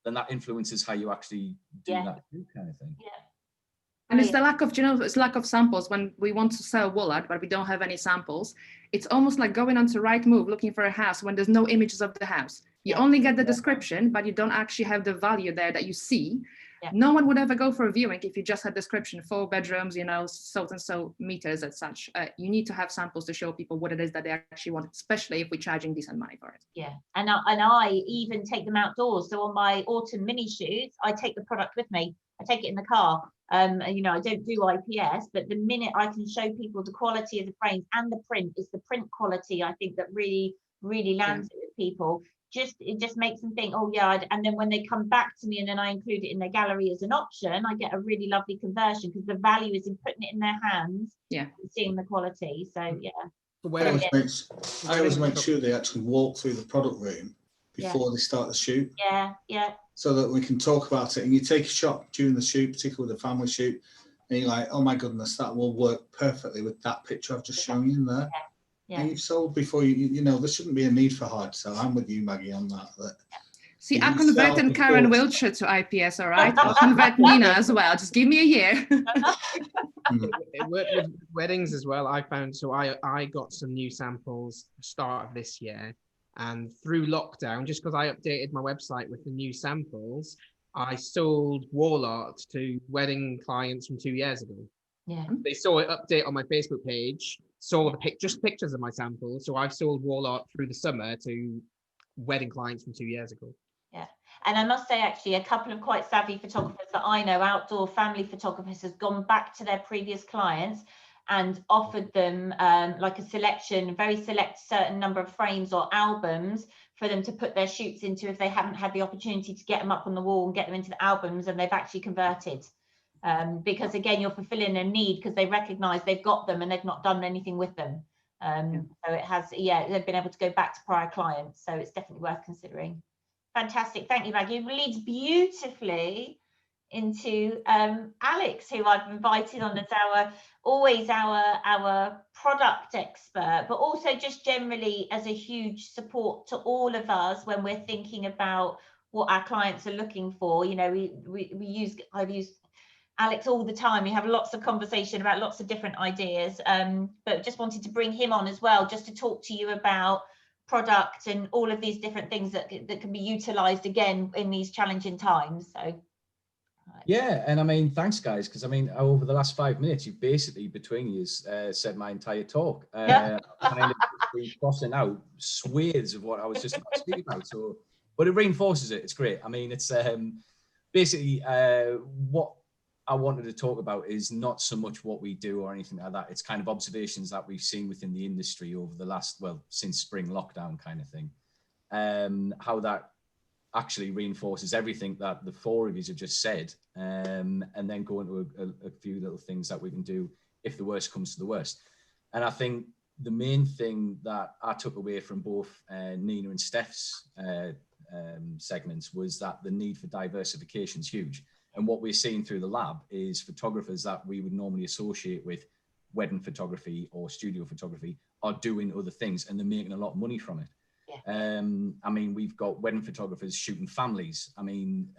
then that influences how you actually do that shoot kind of thing. And it's the lack of, it's lack of samples. When we want to sell wallet, but we don't have any samples, it's almost like going onto Rightmove looking for a house when there's no images of the house. You only get the description, but you don't actually have the value there that you see. No one would ever go for a viewing if you just had description, 4 bedrooms, you know, so and so meters as such. You need to have samples to show people what it is that they actually want, especially if we're charging decent money for it. And I even take them outdoors. So on my autumn mini shoots, I take the product with me. I take it in the car. You know, I don't do IPS, but the minute I can show people the quality of the frames and the print, is the print quality, I think, that really lands it with people. It just makes them think, oh yeah, and then when they come back to me and then I include it in their gallery as an option, I get a really lovely conversion, because the value is in putting it in their hands, and seeing the quality. So I always make sure they actually walk through the product room before they start the shoot. So that we can talk about it, and you take a shot during the shoot, particularly with a family shoot, and you're like, oh my goodness, that will work perfectly with that picture I've just shown you in there. And you've sold before you know, there shouldn't be a need for hard sell. I'm with you, Maggie, on that. See, I converted Karen Wiltshire to IPS, all right? I'll convert Nina as well. Just give me a year. It worked with weddings as well, I found. So I got some new samples at the start of this year. And through lockdown, just because I updated my website with the new samples, I sold wall art to wedding clients from 2 years ago. They saw it update on my Facebook page, saw just pictures of my samples. So I've sold wall art through the summer to wedding clients from 2 years ago. And I must say, actually, a couple of quite savvy photographers that I know, outdoor family photographers, has gone back to their previous clients and offered them like a very select certain number of frames or albums for them to put their shoots into if they haven't had the opportunity to get them up on the wall and get them into the albums, and they've actually converted. Because again, you're fulfilling a need, because they recognize they've got them and they've not done anything with them. So it has, they've been able to go back to prior clients. So it's definitely worth considering. Fantastic. Thank you, Maggie. It leads beautifully into Alex, who I've invited on as our product expert, but also just generally as a huge support to all of us when we're thinking about what our clients are looking for. You know, I've used Alex all the time. We have lots of conversation about lots of different ideas, but just wanted to bring him on as well, just to talk to you about product and all of these different things that can be utilized again in these challenging times. So yeah, and I mean, thanks guys, because I mean, over the last 5 minutes, you've basically between you said my entire talk. Kind of been crossing out swathes of what I was just about to speak about. So, but it reinforces it. It's great. I mean, it's basically what I wanted to talk about is not so much what we do or anything like that. It's kind of observations that we've seen within the industry over the last, well, since spring lockdown kind of thing. How that actually reinforces everything that the four of you have just said, and then go into a few little things that we can do if the worst comes to the worst. And I think the main thing that I took away from both Nina and Steph's segments was that the need for diversification is huge. And what we're seeing through the lab is photographers that we would normally associate with wedding photography or studio photography are doing other things, and they're making a lot of money from it. Yeah. I mean, we've got wedding photographers shooting families. I mean,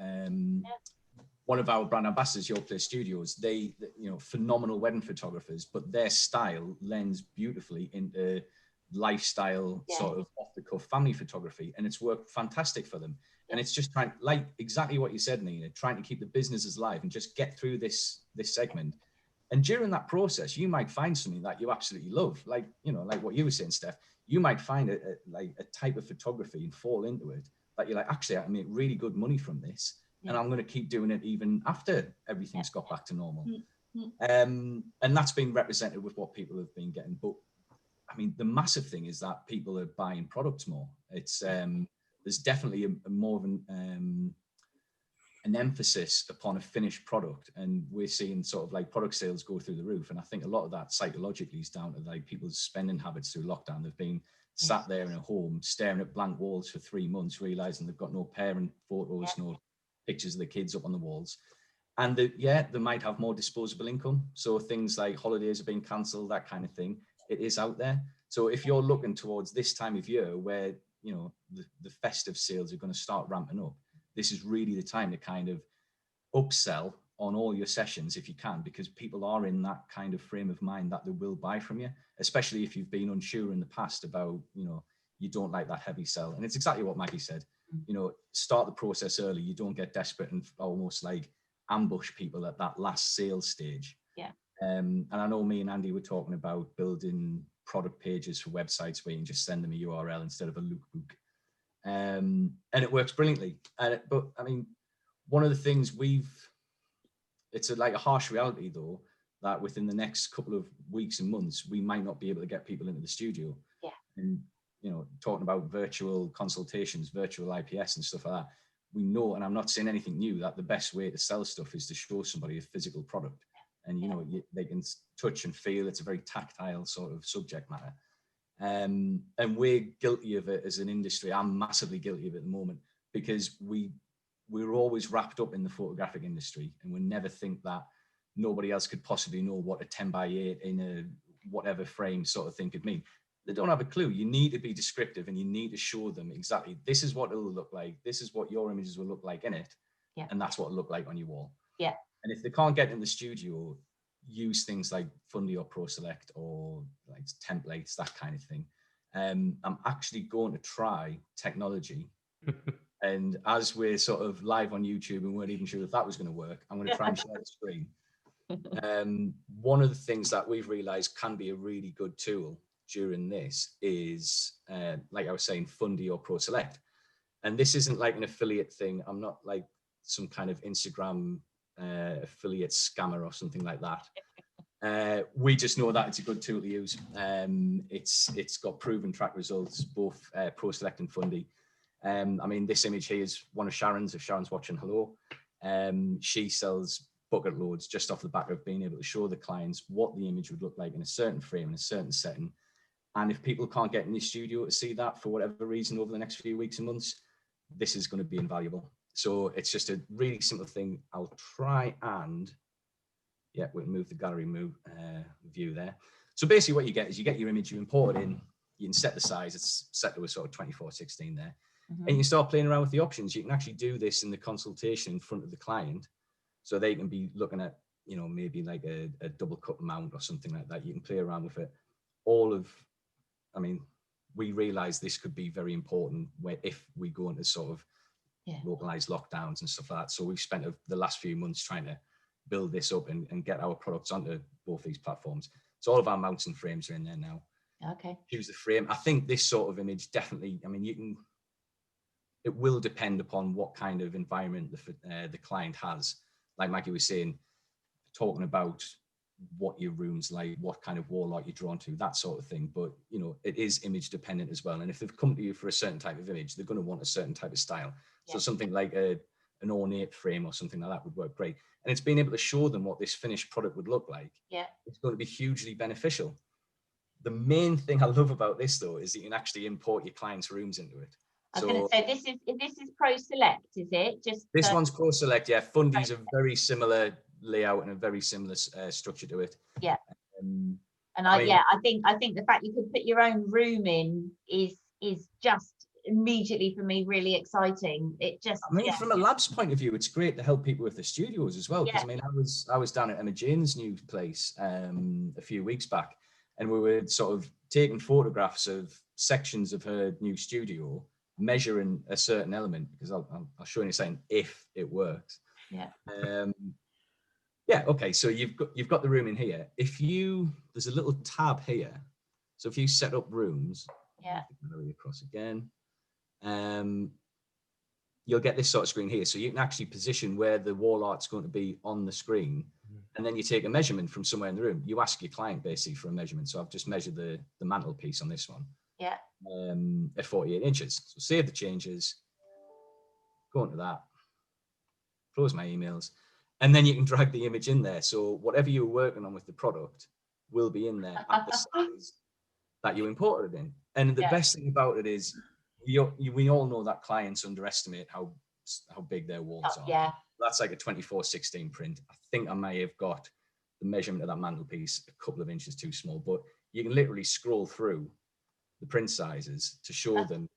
one of our brand ambassadors, Your Place Studios, they, you know, phenomenal wedding photographers, but their style lends beautifully into lifestyle, sort of off the cuff family photography, and it's worked fantastic for them. And it's just trying, like exactly what you said, Nina, trying to keep the businesses alive and just get through this segment. And during that process, you might find something that you absolutely love, like, you know, like what you were saying, Steph. You might find like a type of photography and fall into it that you're like, actually, I can make really good money from this, and I'm going to keep doing it even after everything's got back to normal. And that's been represented with what people have been getting. But I mean, the massive thing is that people are buying products more. It's there's definitely a more of an emphasis upon a finished product, and we're seeing sort of like product sales go through the roof. And I think a lot of that psychologically is down to like people's spending habits through lockdown. They've been sat there in a home staring at blank walls for 3 months, realizing they've got no parent photos, no pictures of the kids up on the walls. And they might have more disposable income. So things like holidays are being cancelled, that kind of thing. It is out there. So if you're looking towards this time of year where, you know, the festive sales are going to start ramping up, this is really the time to kind of upsell on all your sessions if you can, because people are in that kind of frame of mind that they will buy from you, especially if you've been unsure in the past about, you know, you don't like that heavy sell. And it's exactly what Maggie said, you know, start the process early. You don't get desperate and almost like ambush people at that last sales stage. Yeah. And I know me and Andy were talking about building product pages for websites where you can just send them a URL instead of a lookbook. And it works brilliantly. But I mean, one of the things it's like a harsh reality though, that within the next couple of weeks and months, we might not be able to get people into the studio. Yeah. And, you know, talking about virtual consultations, virtual IPS and stuff like that, we know, and I'm not saying anything new, that the best way to sell stuff is to show somebody a physical product. And, you know, they can touch and feel. It's a very tactile sort of subject matter. And we're guilty of it as an industry. I'm massively guilty of it at the moment, because we're always wrapped up in the photographic industry, and we never think that nobody else could possibly know what a 10x8 in a whatever frame sort of thing could mean. They don't have a clue. You need to be descriptive, and you need to show them exactly, this is what it'll look like. This is what your images will look like in it. Yeah. And that's what it'll look like on your wall. Yeah. And if they can't get in the studio, use things like Fundy or Pro Select or like templates, that kind of thing. I'm actually going to try technology. And as we're sort of live on YouTube and weren't even sure if that was going to work, I'm going to try and share the screen. One of the things that we've realized can be a really good tool during this is, like I was saying, Fundy or Pro Select. And this isn't like an affiliate thing. I'm not like some kind of Instagram affiliate scammer or something like that. We just know that it's a good tool to use. It's got proven track results, both Pro Select and Fundy. I mean, this image here is one of Sharon's. If Sharon's watching, hello. She sells bucket loads just off the back of being able to show the clients what the image would look like in a certain frame, in a certain setting. And if people can't get in the studio to see that for whatever reason over the next few weeks and months, this is going to be invaluable. So it's just a really simple thing. I'll try and, yeah, we'll move the gallery view there. So basically what you get is you get your image, you import it in, you can set the size, it's set to a sort of 24:16 there. And you start playing around with the options. You can actually do this in the consultation in front of the client. So they can be looking at you know, maybe like a double cup mount or something like that. You can play around with it. I mean, we realize this could be very important if we go into sort of localized lockdowns and stuff like that. So we've spent the last few months trying to build this up and get our products onto both these platforms. So all of our mounts and frames are in there now. Okay. Choose the frame. I think this sort of image definitely, I mean, it will depend upon what kind of environment the client has. Like Maggie was saying, talking about what your room's like, what kind of wall art you're drawn to, that sort of thing. But, you know, it is image dependent as well. And if they've come to you for a certain type of image, they're going to want a certain type of style. So something like an ornate frame or something like that would work great. And it's being able to show them what this finished product would look like. Yeah. It's going to be hugely beneficial. The main thing I love about this, though, is that you can actually import your clients' rooms into it. I was going to say, this is Pro Select, is it? Just this one's Pro Select, yeah. Fundy's a very similar layout and a very similar structure to it. Yeah. I think the fact you could put your own room in is just immediately for me really exciting. It just, I mean, from a lab's point of view, it's great to help people with the studios as well. Because I mean, I was down at Emma Jane's new place a few weeks back, and we were sort of taking photographs of sections of her new studio, measuring a certain element, because I'll show you in a second if it works. Yeah. Yeah. Okay. So you've got the room in here. There's a little tab here. So if you set up rooms, across again, you'll get this sort of screen here. So you can actually position where the wall art's going to be on the screen, and then you take a measurement from somewhere in the room. You ask your client basically for a measurement. So I've just measured the mantelpiece on this one. Yeah. At 48 inches. So save the changes, go into that, close my emails, and then you can drag the image in there. So whatever you're working on with the product will be in there at the size that you imported it in. And the best thing about it is we all know that clients underestimate how big their walls are. Yeah. That's like a 24/16 print. I think I may have got the measurement of that mantelpiece a couple of inches too small, but you can literally scroll through the print sizes to show them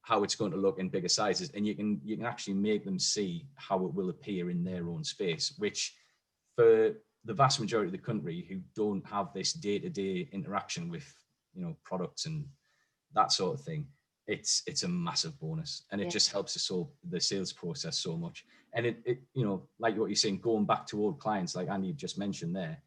how it's going to look in bigger sizes, and you can actually make them see how it will appear in their own space, which for the vast majority of the country who don't have this day-to-day interaction with, you know, products and that sort of thing, it's a massive bonus, and it just helps the sales process so much. And it you know, like what you're saying, going back to old clients, like Andy just mentioned there,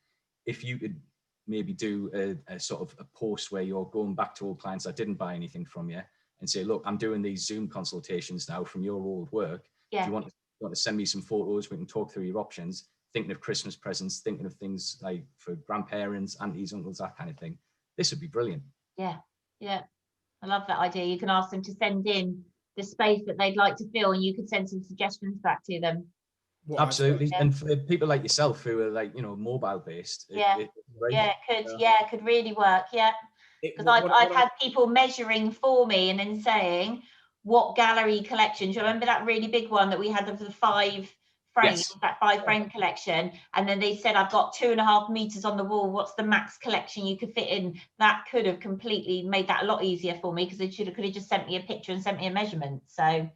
if you could maybe do a sort of a post where you're going back to old clients that didn't buy anything from you and say, look, I'm doing these Zoom consultations now from your old work. If you want to send me some photos, we can talk through your options, thinking of Christmas presents, thinking of things like for grandparents, aunties, uncles, that kind of thing. This would be brilliant. Yeah. I love that idea. You can ask them to send in the space that they'd like to fill, and you could send some suggestions back to them. Absolutely. And for people like yourself who are like, you know, mobile based, it could really work. Because I've had people measuring for me and then saying what gallery collections. You remember that really big one that we had of the 5 frames, that 5 frame collection, and then they said, I've got 2.5 meters on the wall, what's the max collection you could fit in? That could have completely made that a lot easier for me, because they could have just sent me a picture and sent me a measurement. So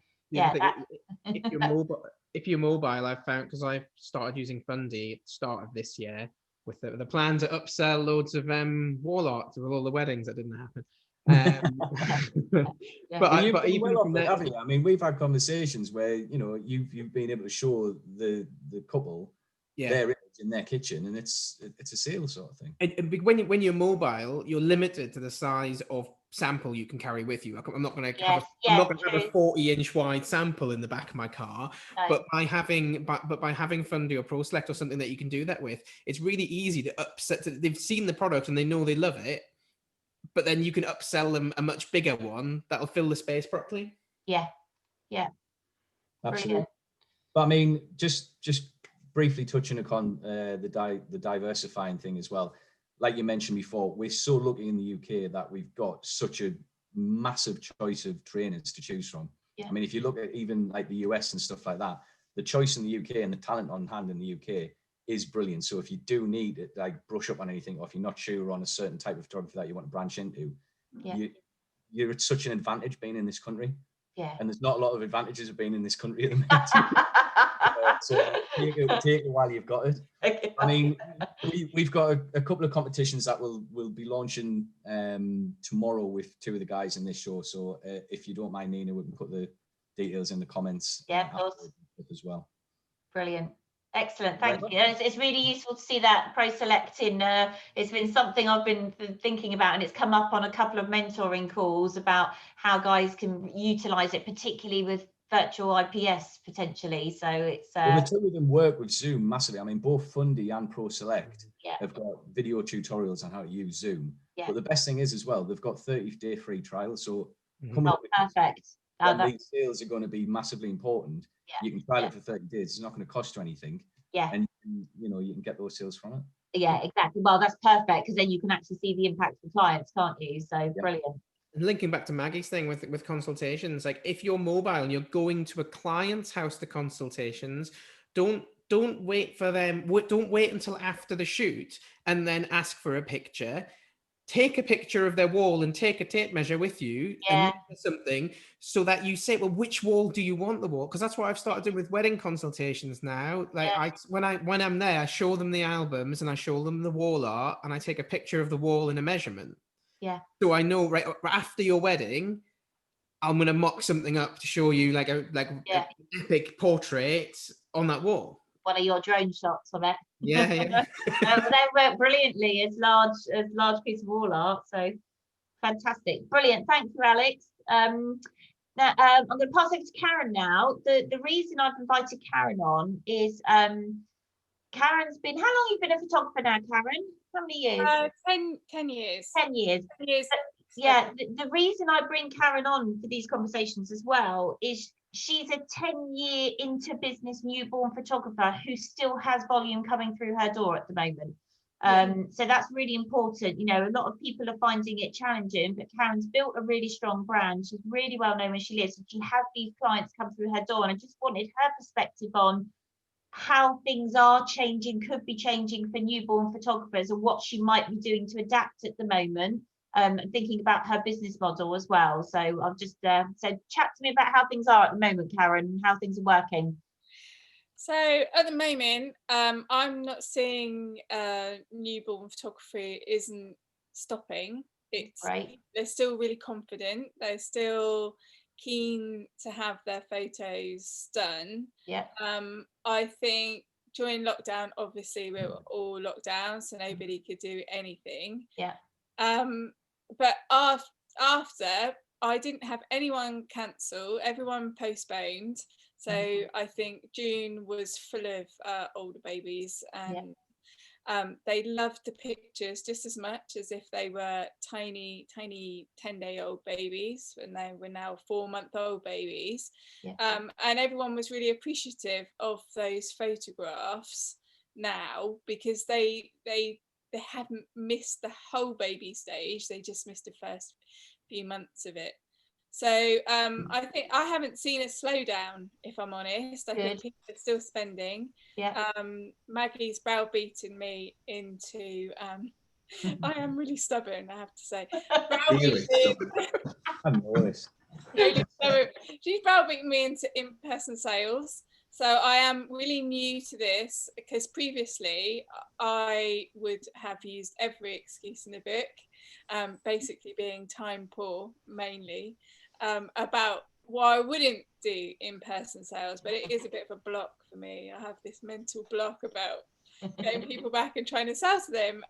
if you're mobile, I've found, because I started using Fundy at the start of this year with the plan to upsell loads of wall art to all the weddings that didn't happen. But even from there, haven't you? I mean, we've had conversations where, you know, you've been able to show the couple their image in their kitchen, and it's a sale sort of thing. And when you're mobile, you're limited to the size of sample you can carry with you. I'm not going to have a 40-inch wide sample in the back of my car, but by having Fundy or Pro Select or something that you can do that with, it's really easy to upset. They've seen the product and they know they love it, but then you can upsell them a much bigger one that'll fill the space properly. Yeah. Absolutely. Brilliant. But I mean, just briefly touching upon the diversifying thing as well. Like you mentioned before, we're so lucky in the UK that we've got such a massive choice of trainers to choose from. I mean, if you look at even like the US and stuff like that, the choice in the UK and the talent on hand in the UK is brilliant. So if you do need it, like brush up on anything, or if you're not sure on a certain type of photography that you want to branch into, you're at such an advantage being in this country. And there's not a lot of advantages of being in this country at the minute. So take it while you've got it. Okay. I mean, we've got a couple of competitions that we'll be launching tomorrow with 2 of the guys in this show. So if you don't mind, Nina, we can put the details in the comments. Yeah, of course. As well. Brilliant. Excellent, thank you. It's really useful to see that pro-selecting. It's been something I've been thinking about, and it's come up on a couple of mentoring calls about how guys can utilise it, particularly with virtual IPS potentially. So it's well, the 2 of them work with Zoom massively. I mean, both Fundy and ProSelect have got video tutorials on how to use Zoom. But the best thing is as well, they've got 30-day free trial. So perfect. When these sales are going to be massively important, you can trial it for 30 days. It's not going to cost you anything. Yeah. And you can get those sales from it. Yeah, exactly. Well, that's perfect, because then you can actually see the impact for clients, can't you? So brilliant. Linking back to Maggie's thing with consultations, like if you're mobile and you're going to a client's house to consultations, don't wait for them. Don't wait until after the shoot and then ask for a picture. Take a picture of their wall and take a tape measure with you and something, so that you say, well, which wall do you want the wall? Because that's what I've started doing with wedding consultations now. Like when I'm there, I show them the albums and I show them the wall art and I take a picture of the wall and a measurement. Yeah. So I know right after your wedding, I'm going to mock something up to show you like an epic portrait on that wall. One of your drone shots of it. Yeah. They work brilliantly as large piece of wall art. So fantastic, brilliant. Thank you, Alex. Now I'm going to pass over to Karen now. The reason I've invited Karen on is Karen's been. How long have you been a photographer now, Karen? How many years? 10 years. 10 years. 10 years. Yeah. The reason I bring Karen on for these conversations as well is she's a 10-year into business newborn photographer who still has volume coming through her door at the moment. So that's really important. A lot of people are finding it challenging, but Karen's built a really strong brand. She's really well known where she lives, and she has these clients come through her door. And I just wanted her perspective on how things are changing, could be changing for newborn photographers, and what she might be doing to adapt at the moment. Thinking about her business model as well. So I've just said, chat to me about how things are at the moment, Karen, and how things are working. So at the moment, I'm not seeing newborn photography isn't stopping. It's right. They're still really confident. They're still keen to have their photos done. Yeah. I think during lockdown, obviously we were all locked down, so nobody could do anything. Yeah. But after, I didn't have anyone cancel, everyone postponed. So I think June was full of older babies, and they loved the pictures just as much as if they were tiny 10-day-old babies, and they were now 4-month-old babies. And everyone was really appreciative of those photographs now, because they hadn't missed the whole baby stage, they just missed the first few months of it. So I think I haven't seen a slowdown, if I'm honest. I think people are still spending. Maggie's browbeating me into I am really stubborn, I have to say. I'm always. She's browbeating me into in-person sales. So I am really new to this, because previously I would have used every excuse in the book, basically being time poor mainly, about why I wouldn't do in-person sales. But it is a bit of a block for me. I have this mental block about getting people back and trying to sell to them.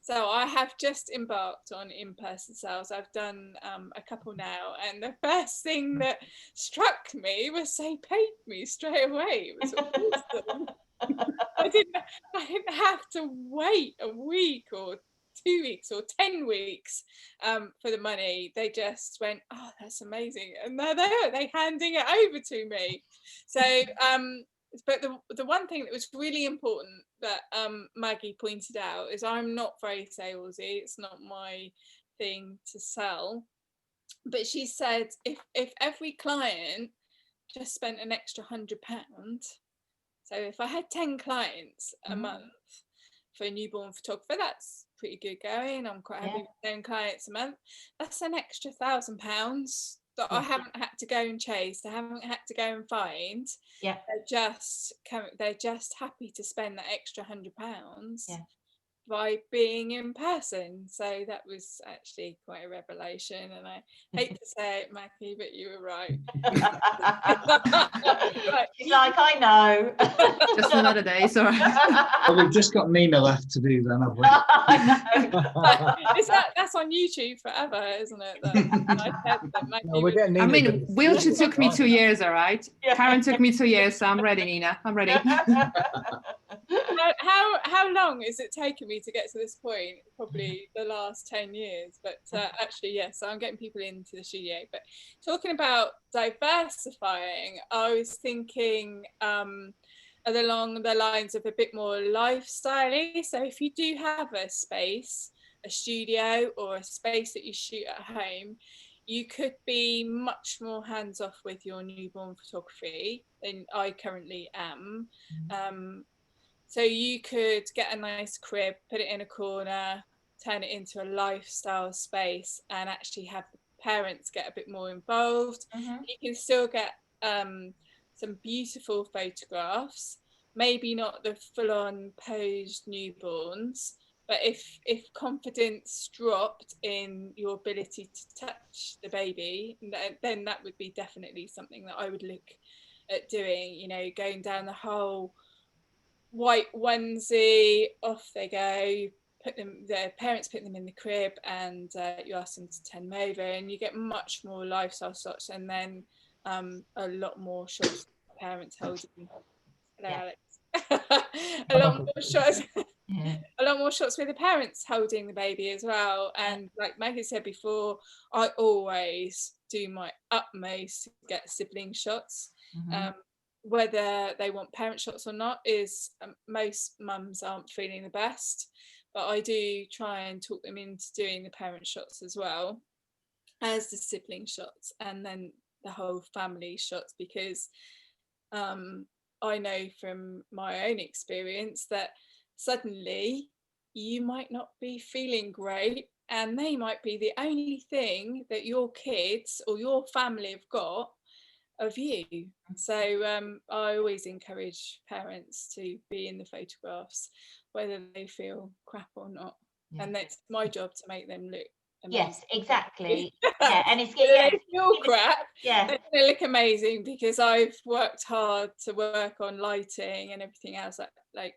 So I have just embarked on in-person sales. I've done a couple now, and the first thing that struck me was they paid me straight away. It was awesome. I didn't have to wait a week or 2 weeks or 10 weeks for the money. They just went, oh, that's amazing, and they're handing it over to me. So but the one thing that was really important that Maggie pointed out is I'm not very salesy. It's not my thing to sell. But she said if every client just spent an extra £100, so if I had 10 clients a month for a newborn photographer, that's pretty good going. I'm quite happy with 10 clients a month. That's an extra £1,000 that I haven't had to go and chase, I haven't had to go and find. Yeah. They're just happy to spend that extra £100 by being in person. So that was actually quite a revelation, and I hate to say it, Mackie, but you were right. Right. She's like, I know. Just another day, sorry. Well, we've just got Nina left to do then, have we? That's on YouTube forever, isn't it? No, we're getting Nina, I mean, Wiltshire took me 2 years, all right? Yeah. Karen took me 2 years, so I'm ready, Nina. I'm ready. How long has it taken me to get to this point? Probably the last 10 years, but actually, yes, so I'm getting people into the studio. But talking about diversifying, I was thinking along the lines of a bit more lifestyle-y. So if you do have a space, a studio, or a space that you shoot at home, you could be much more hands-off with your newborn photography than I currently am. So you could get a nice crib, put it in a corner, turn it into a lifestyle space, and actually have the parents get a bit more involved. You can still get some beautiful photographs, maybe not the full-on posed newborns, but if confidence dropped in your ability to touch the baby, then that would be definitely something that I would look at doing, you know, going down the whole white onesie, off they go, the parents put them in the crib, and you ask them to turn them over, and you get much more lifestyle shots, and then a lot more shots of parents holding. Alex. a lot more shots. A lot more shots with the parents holding the baby as well. And like Maggie said before, I always do my utmost to get sibling shots. Whether they want parent shots or not is most mums aren't feeling the best, but I do try and talk them into doing the parent shots as well as the sibling shots, and then the whole family shots, because I know from my own experience that suddenly you might not be feeling great, and they might be the only thing that your kids or your family have got of you. So I always encourage parents to be in the photographs, whether they feel crap or not. And that's my job, to make them look amazing. Yes, exactly. Yeah, and it's they feel crap. Yeah, they look amazing, because I've worked hard to work on lighting and everything else, like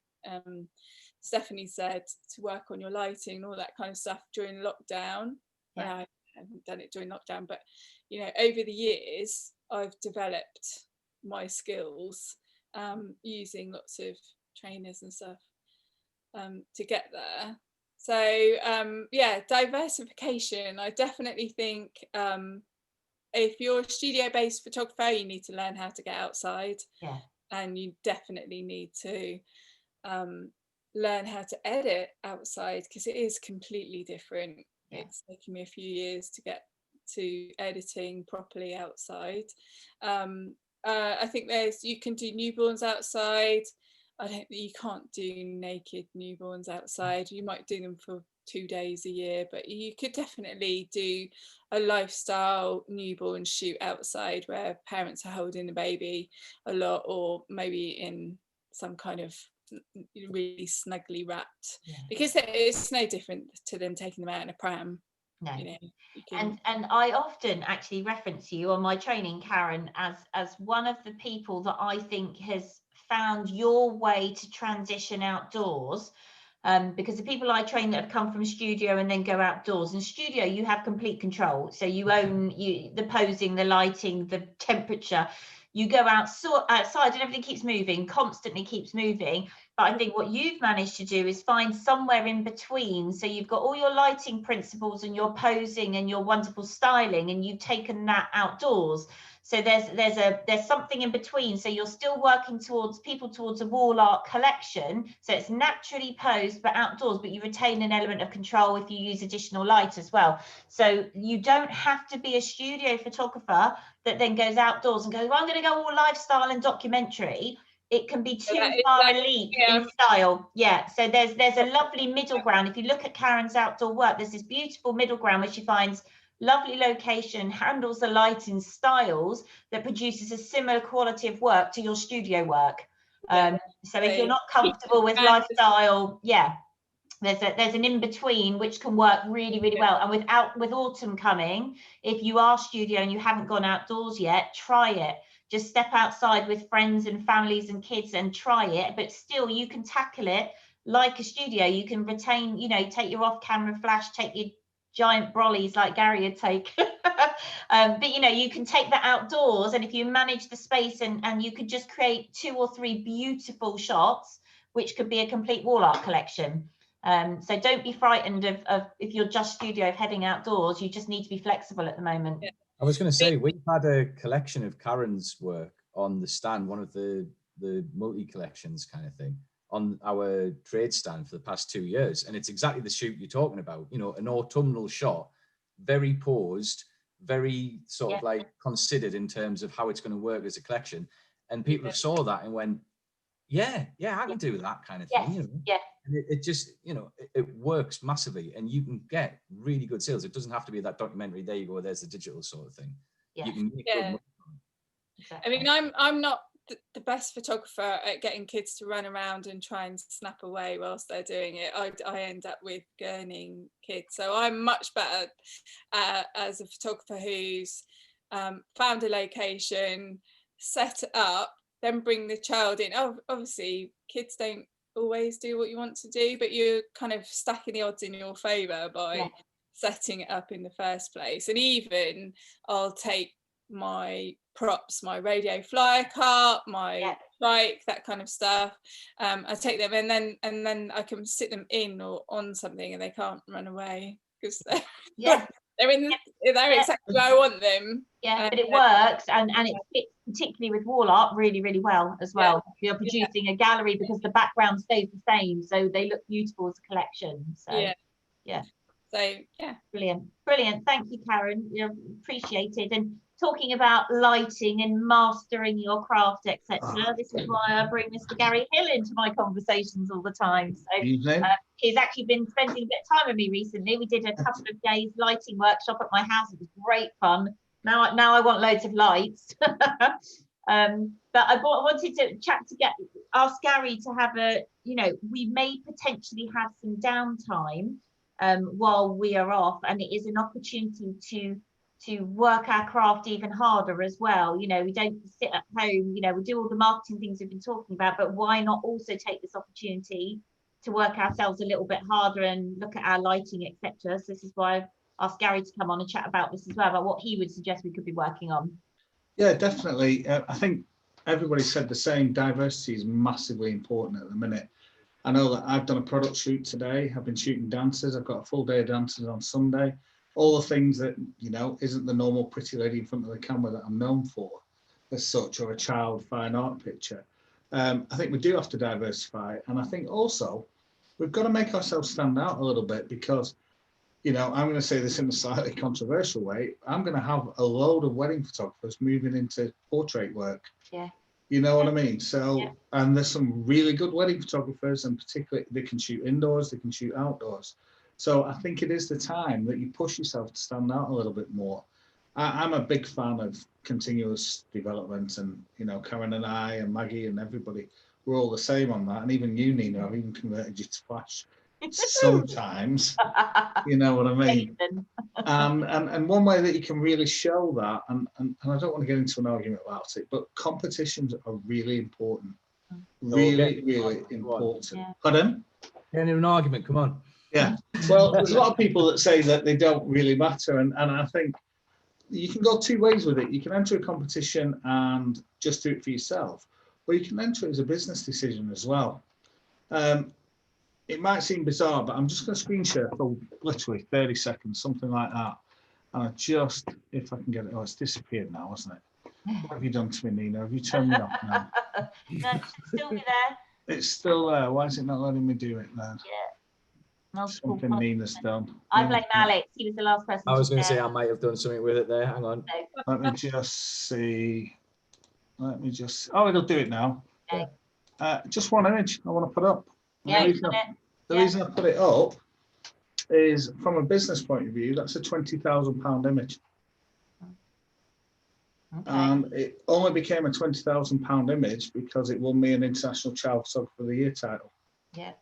Stephanie said, to work on your lighting and all that kind of stuff during lockdown. I haven't done it during lockdown, but you know, over the years I've developed my skills using lots of trainers and stuff to get there. So yeah, diversification. I definitely think if you're a studio-based photographer, you need to learn how to get outside. And you definitely need to learn how to edit outside, because it is completely different. It's taken me a few years to get to editing properly outside. I think you can do newborns outside. You can't do naked newborns outside. You might do them for 2 days a year, but you could definitely do a lifestyle newborn shoot outside where parents are holding the baby a lot, or maybe in some kind of really snugly wrapped, because it's no different to them taking them out in a pram. No. You know, and I often actually reference you on my training, Karen, as one of the people that I think has found your way to transition outdoors, because the people I train that have come from studio and then go outdoors, in studio you have complete control, so you own the posing, the lighting, the temperature. You go outside and everything keeps moving, constantly keeps moving. But I think what you've managed to do is find somewhere in between. So you've got all your lighting principles and your posing and your wonderful styling, and you've taken that outdoors. So there's something in between. So you're still working towards a wall art collection. So it's naturally posed, but outdoors, but you retain an element of control if you use additional light as well. So you don't have to be a studio photographer that then goes outdoors and goes, well, I'm going to go all lifestyle and documentary. It can be too far a leap in style. So there's a lovely middle ground. If you look at Karen's outdoor work, there's this beautiful middle ground where she finds lovely location, handles the lighting styles that produces a similar quality of work to your studio work. So if you're not comfortable with lifestyle, there's an in-between which can work really, really well. And with autumn coming, if you are studio and you haven't gone outdoors yet, try it. Just step outside with friends and families and kids and try it. But still, you can tackle it like a studio. You can retain, you know, take your off-camera flash, take your giant brollies like Gary would take. But you know, you can take that outdoors, and if you manage the space and you could just create 2 or 3 beautiful shots, which could be a complete wall art collection. So don't be frightened of if you're just studio of heading outdoors. You just need to be flexible at the moment. I was going to say, we've had a collection of Karen's work on the stand, one of the multi collections kind of thing, on our trade stand for the past 2 years. And it's exactly the shoot you're talking about, you know, an autumnal shot, very posed, very sort of like considered in terms of how it's going to work as a collection. And people have saw that and went, I can do that kind of thing. You know? And it just, you know, it works massively, and you can get really good sales. It doesn't have to be that documentary, there you go, there's the digital sort of thing. You can make good money. Exactly. I mean, I'm not the best photographer at getting kids to run around and try and snap away whilst they're doing it. I end up with gurning kids. So I'm much better as a photographer who's found a location, set it up, then bring the child in. Obviously, kids don't always do what you want to do, but you're kind of stacking the odds in your favour by setting it up in the first place. And even I'll take my props, my radio flyer cart, my bike, that kind of stuff. I take them and then I can sit them in or on something, and they can't run away because they're exactly where I want them. But it works, and it fits particularly with wall art really, really well as well. You're producing a gallery because the background stays the same, so they look beautiful as a collection. So brilliant. Thank you, Karen. Appreciated. And talking about lighting and mastering your craft, etc. This is why I bring Mr. Gary Hill into my conversations all the time. So he's actually been spending a bit of time with me recently. We did a couple of days lighting workshop at my house. It was great fun. Now I want loads of lights. But I wanted to ask Gary to have we may potentially have some downtime while we are off, and it is an opportunity to work our craft even harder as well. You know, we don't sit at home, you know, we do all the marketing things we've been talking about, but why not also take this opportunity to work ourselves a little bit harder and look at our lighting, etc. So this is why I've asked Gary to come on and chat about this as well, about what he would suggest we could be working on. Yeah, definitely. I think everybody said the same. Diversity is massively important at the minute. I know that I've done a product shoot today. I've been shooting dancers. I've got a full day of dancers on Sunday. All the things that, you know, isn't the normal pretty lady in front of the camera that I'm known for as such, or a child fine art picture. I think we do have to diversify. And I think also we've got to make ourselves stand out a little bit, because, you know, I'm going to say this in a slightly controversial way. I'm going to have a load of wedding photographers moving into portrait work. You know what I mean? So, and there's some really good wedding photographers, and particularly they can shoot indoors, they can shoot outdoors. So I think it is the time that you push yourself to stand out a little bit more. I'm a big fan of continuous development, and, you know, Karen and I and Maggie and everybody, we're all the same on that. And even you, Nina, I've even converted you to Flash sometimes. You know what I mean? And one way that you can really show that, and I don't want to get into an argument about it, but competitions are really important. Really important. Pardon? Get into an argument, come on. Yeah, well, there's a lot of people that say that they don't really matter, and I think you can go 2 ways with it. You can enter a competition and just do it for yourself, or you can enter it as a business decision as well. It might seem bizarre, but I'm just going to screen share for literally 30 seconds, something like that. And I just, if I can get it, it's disappeared now, hasn't it? What have you done to me, Nina? Have you turned me off now? No, it should still be there. It's still there. Why is it not letting me do it then? Something Nina's done. I blame Alex. He was the last person. I was going to say I might have done something with it there. Hang on. Let me just see. Oh, it'll do it now. Okay. Just one image I want to put up. Yeah, the reason I put it up is, from a business point of view, that's a £20,000 image. Okay. And it only became a £20,000 image because it won me an International Child Photographer of the Year title. Yeah.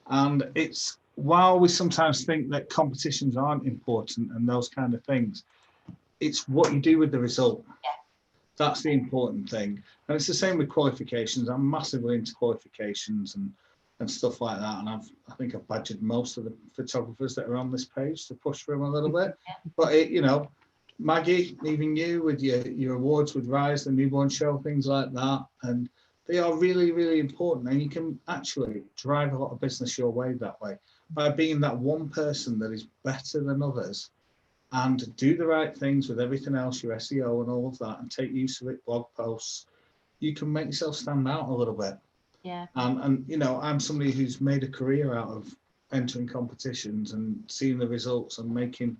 And it's, while we sometimes think that competitions aren't important and those kind of things, it's what you do with the result. Yeah. That's the important thing. And it's the same with qualifications. I'm massively into qualifications and stuff like that. And I think I've badgered most of the photographers that are on this page to push for them a little bit. Yeah. But it, you know, Maggie, even you with your awards with Rise, the newborn show, things like that, and they are really, really important. And you can actually drive a lot of business your way that way by being that one person that is better than others, and do the right things with everything else, your SEO and all of that, and take use of it, blog posts. You can make yourself stand out a little bit. Yeah. And you know, I'm somebody who's made a career out of entering competitions and seeing the results and making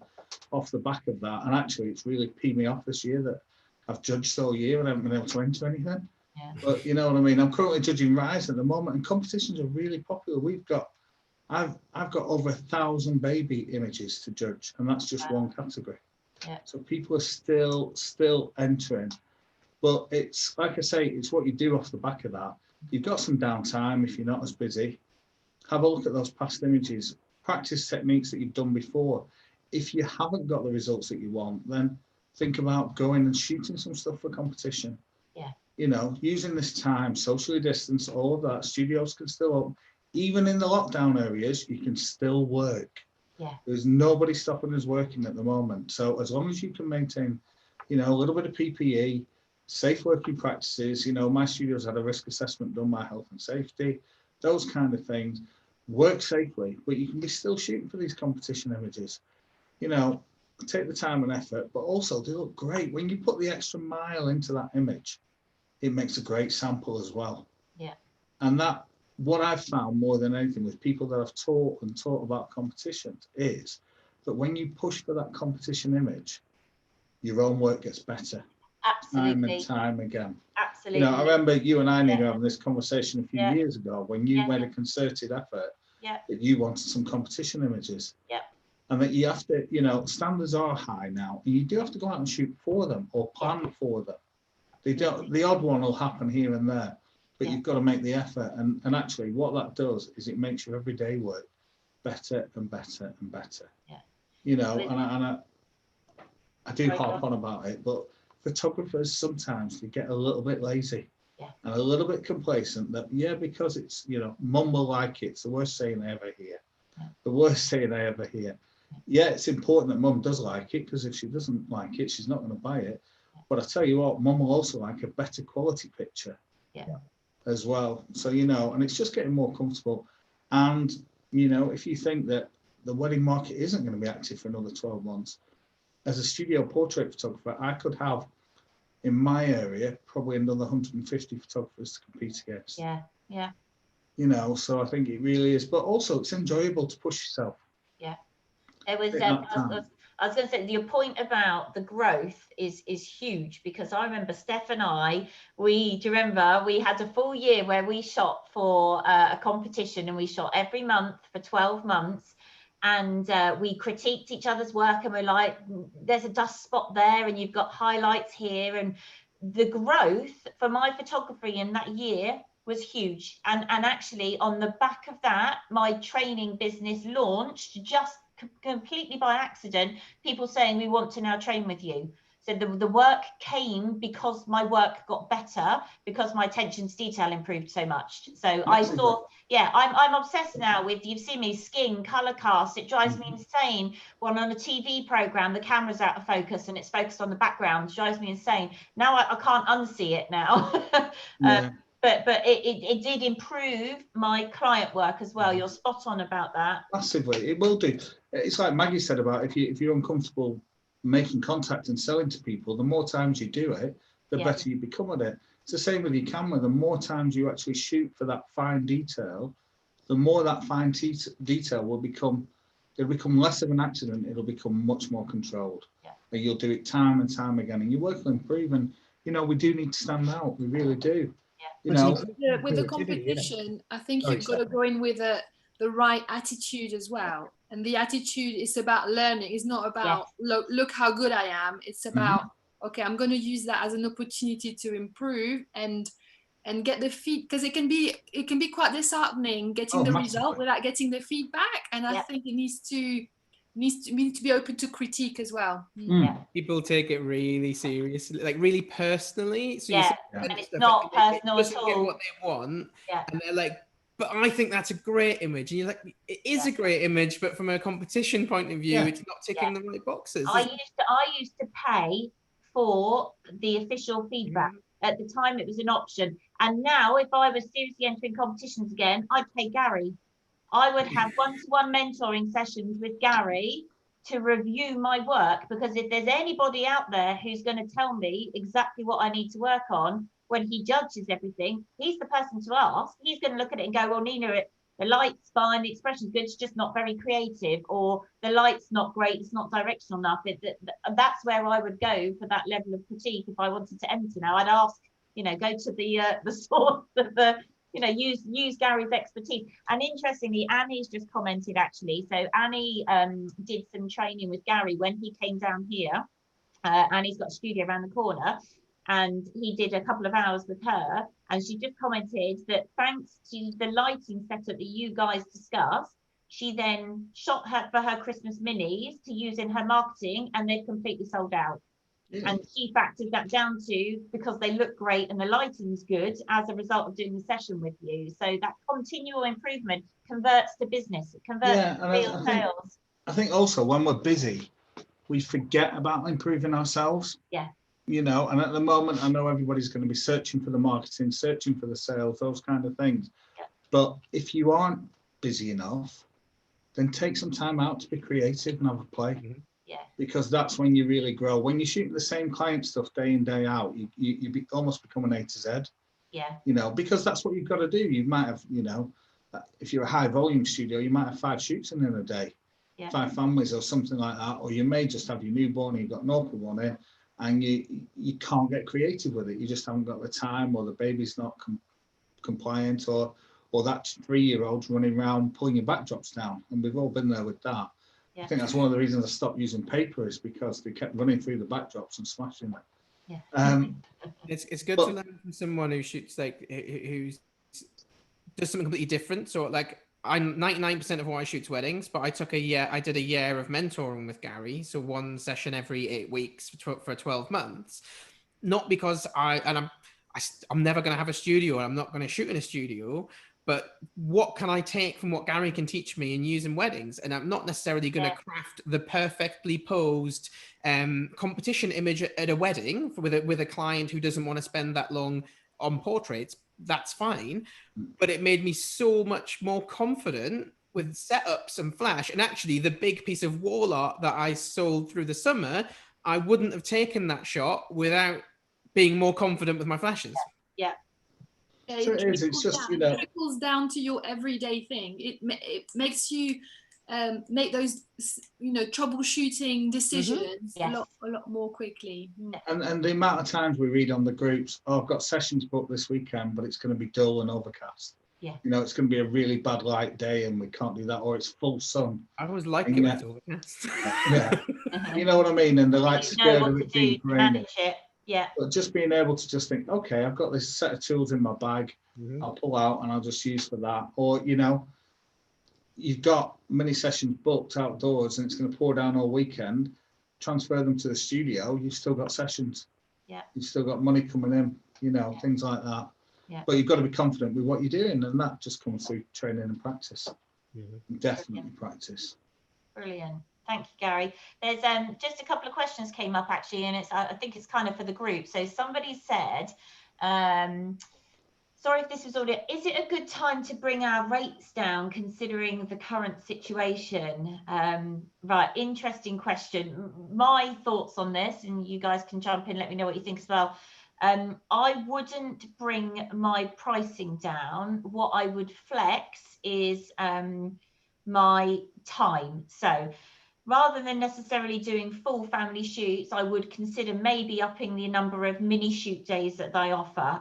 off the back of that. And actually, it's really peed me off this year that I've judged all year and I haven't been able to enter anything. Yeah. But you know what I mean? I'm currently judging Rise at the moment, and competitions are really popular. I've got over 1,000 baby images to judge, and that's just one category. Yeah. So people are still entering. But it's, like I say, it's what you do off the back of that. You've got some downtime if you're not as busy. Have a look at those past images. Practice techniques that you've done before. If you haven't got the results that you want, then think about going and shooting some stuff for competition. Yeah. You know, using this time, socially distanced, all of that. Studios can still open. Even in the lockdown areas, you can still work. Yeah. There's nobody stopping us working at the moment. So as long as you can maintain, you know, a little bit of PPE, safe working practices, you know, my studio's had a risk assessment done by health and safety, those kind of things. Work safely, but you can be still shooting for these competition images. You know, take the time and effort, but also they look great. When you put the extra mile into that image, it makes a great sample as well. Yeah. And that, what I've found more than anything with people that I've taught about competitions is that when you push for that competition image, your own work gets better. Absolutely. Time and time again. Absolutely. You know, I remember you and I, Nina, having this conversation a few Yeah. years ago when you made a concerted effort that you wanted some competition images. Yeah. And that you have to, you know, standards are high now, and you do have to go out and shoot for them or plan for them. They don't, the odd one will happen here and there, but you've got to make the effort. And actually what that does is it makes your everyday work better and better and better. Yeah. You know, and I do harp on about it, but photographers sometimes they get a little bit lazy and a little bit complacent that, because it's, you know, mum will like it. It's the worst saying I ever hear. The worst saying I ever hear. Yeah, it's important that mum does like it, because if she doesn't like it, she's not going to buy it. But I tell you what, mum will also like a better quality picture as well. So, you know, and it's just getting more comfortable. And, you know, if you think that the wedding market isn't going to be active for another 12 months, as a studio portrait photographer, I could have in my area probably another 150 photographers to compete against. Yeah, yeah. You know, so I think it really is, but also it's enjoyable to push yourself. Yeah. There was, I was going to say, your point about the growth is huge, because I remember Steph and I, do you remember, we had a full year where we shot for a competition, and we shot every month for 12 months. And we critiqued each other's work, and we're like, there's a dust spot there, and you've got highlights here. And the growth for my photography in that year was huge. And actually, on the back of that, my training business launched just completely by accident. People saying, we want to now train with you. So the work came because my work got better, because my attention to detail improved so much. So I saw, I'm obsessed now with, you've seen me, skin, color cast. It drives me insane when on a TV program, the camera's out of focus and it's focused on the background. It drives me insane. Now I can't unsee it now. But it did improve my client work as well. You're spot on about that. Massively, it will do. It's like Maggie said about if you're uncomfortable making contact and selling to people, the more times you do it, the better you become at it. It's the same with your camera. The more times you actually shoot for that fine detail, the more that fine detail will become, it'll become less of an accident. It'll become much more controlled. And you'll do it time and time again, and your work will improve. And you know, we do need to stand out. We really do. You know, with the competition, I think you've got to go in with the right attitude as well. and the attitude is about learning. It's not about look how good I am. It's about okay, I'm going to use that as an opportunity to improve and get the because it can be quite disheartening getting the result without getting the feedback. And I think it needs to be open to critique as well. People take it really seriously, like really personally. So and it's not personal at all. Get what they want, and they're like, but I think that's a great image, and you're like, it is a great image, but from a competition point of view, it's not ticking the right boxes. I used to pay for the official feedback. At the time, it was an option, and now if I was seriously entering competitions again, I'd pay Gary. I would have one-to-one mentoring sessions with Gary to review my work, because if there's anybody out there who's going to tell me exactly what I need to work on when he judges everything, he's the person to ask. He's going to look at it and go, well, Nina, the light's fine, the expression's good, it's just not very creative, or the light's not great, it's not directional enough. That's where I would go for that level of critique if I wanted to enter. Now I'd ask, go to the source of the, use Gary's expertise. And interestingly, Annie's just commented actually. So Annie did some training with Gary when he came down here. Annie's got a studio around the corner, and he did a couple of hours with her, and she just commented that thanks to the lighting setup that you guys discussed, she then shot for her Christmas minis to use in her marketing, and they've completely sold out. And she factors that down to because they look great and the lighting's good as a result of doing the session with you. So that continual improvement converts to business. It converts to real sales. I think also when we're busy, we forget about improving ourselves. And at the moment, I know everybody's going to be searching for the marketing, searching for the sales, those kind of things. But if you aren't busy enough, then take some time out to be creative and have a play. Because that's when you really grow. When you shoot the same client stuff day in, day out, you almost become an A to Z. Because that's what you've got to do. You might have, if you're a high volume studio, you might have 5 shoots in a day, 5 families or something like that. Or you may just have your newborn and you've got an awkward one in, and you can't get creative with it. You just haven't got the time, or the baby's not compliant, or that 3-year-old's running around pulling your backdrops down. And we've all been there with that. I think that's one of the reasons I stopped using paper, is because they kept running through the backdrops and smashing them. It's good to learn from someone who shoots who's does something completely different. So like I'm 99% of what I shoot's weddings, but I did a year of mentoring with Gary. So 1 session every 8 weeks for 12 months. Not because I'm never going to have a studio, and I'm not going to shoot in a studio. But what can I take from what Gary can teach me and use in weddings? And I'm not necessarily going to craft the perfectly posed competition image at a wedding with a client who doesn't want to spend that long on portraits. That's fine. But it made me so much more confident with setups and flash. And actually, the big piece of wall art that I sold through the summer, I wouldn't have taken that shot without being more confident with my flashes. So it's just, it trickles down to your everyday thing. It makes you make those, troubleshooting decisions a lot more quickly. And the amount of times we read on the groups, I've got sessions booked this weekend, but it's going to be dull and overcast. It's going to be a really bad light day and we can't do that, or it's full sun. I always like it when it's overcast. You know what I mean? And the light's scared of it being rainy. Yeah. But just being able to just think, okay, I've got this set of tools in my bag, I'll pull out and I'll just use for that. Or, you've got mini sessions booked outdoors and it's going to pour down all weekend, transfer them to the studio, you've still got sessions. You've still got money coming in, things like that. But you've got to be confident with what you're doing, and that just comes through training and practice. Definitely practice. Brilliant. Thank you, Gary. There's just a couple of questions came up actually, and I think it's kind of for the group. So somebody said, sorry if this was audio, is it a good time to bring our rates down considering the current situation? Right, interesting question. My thoughts on this, and you guys can jump in, let me know what you think as well. I wouldn't bring my pricing down. What I would flex is my time. So rather than necessarily doing full family shoots, I would consider maybe upping the number of mini shoot days that I offer.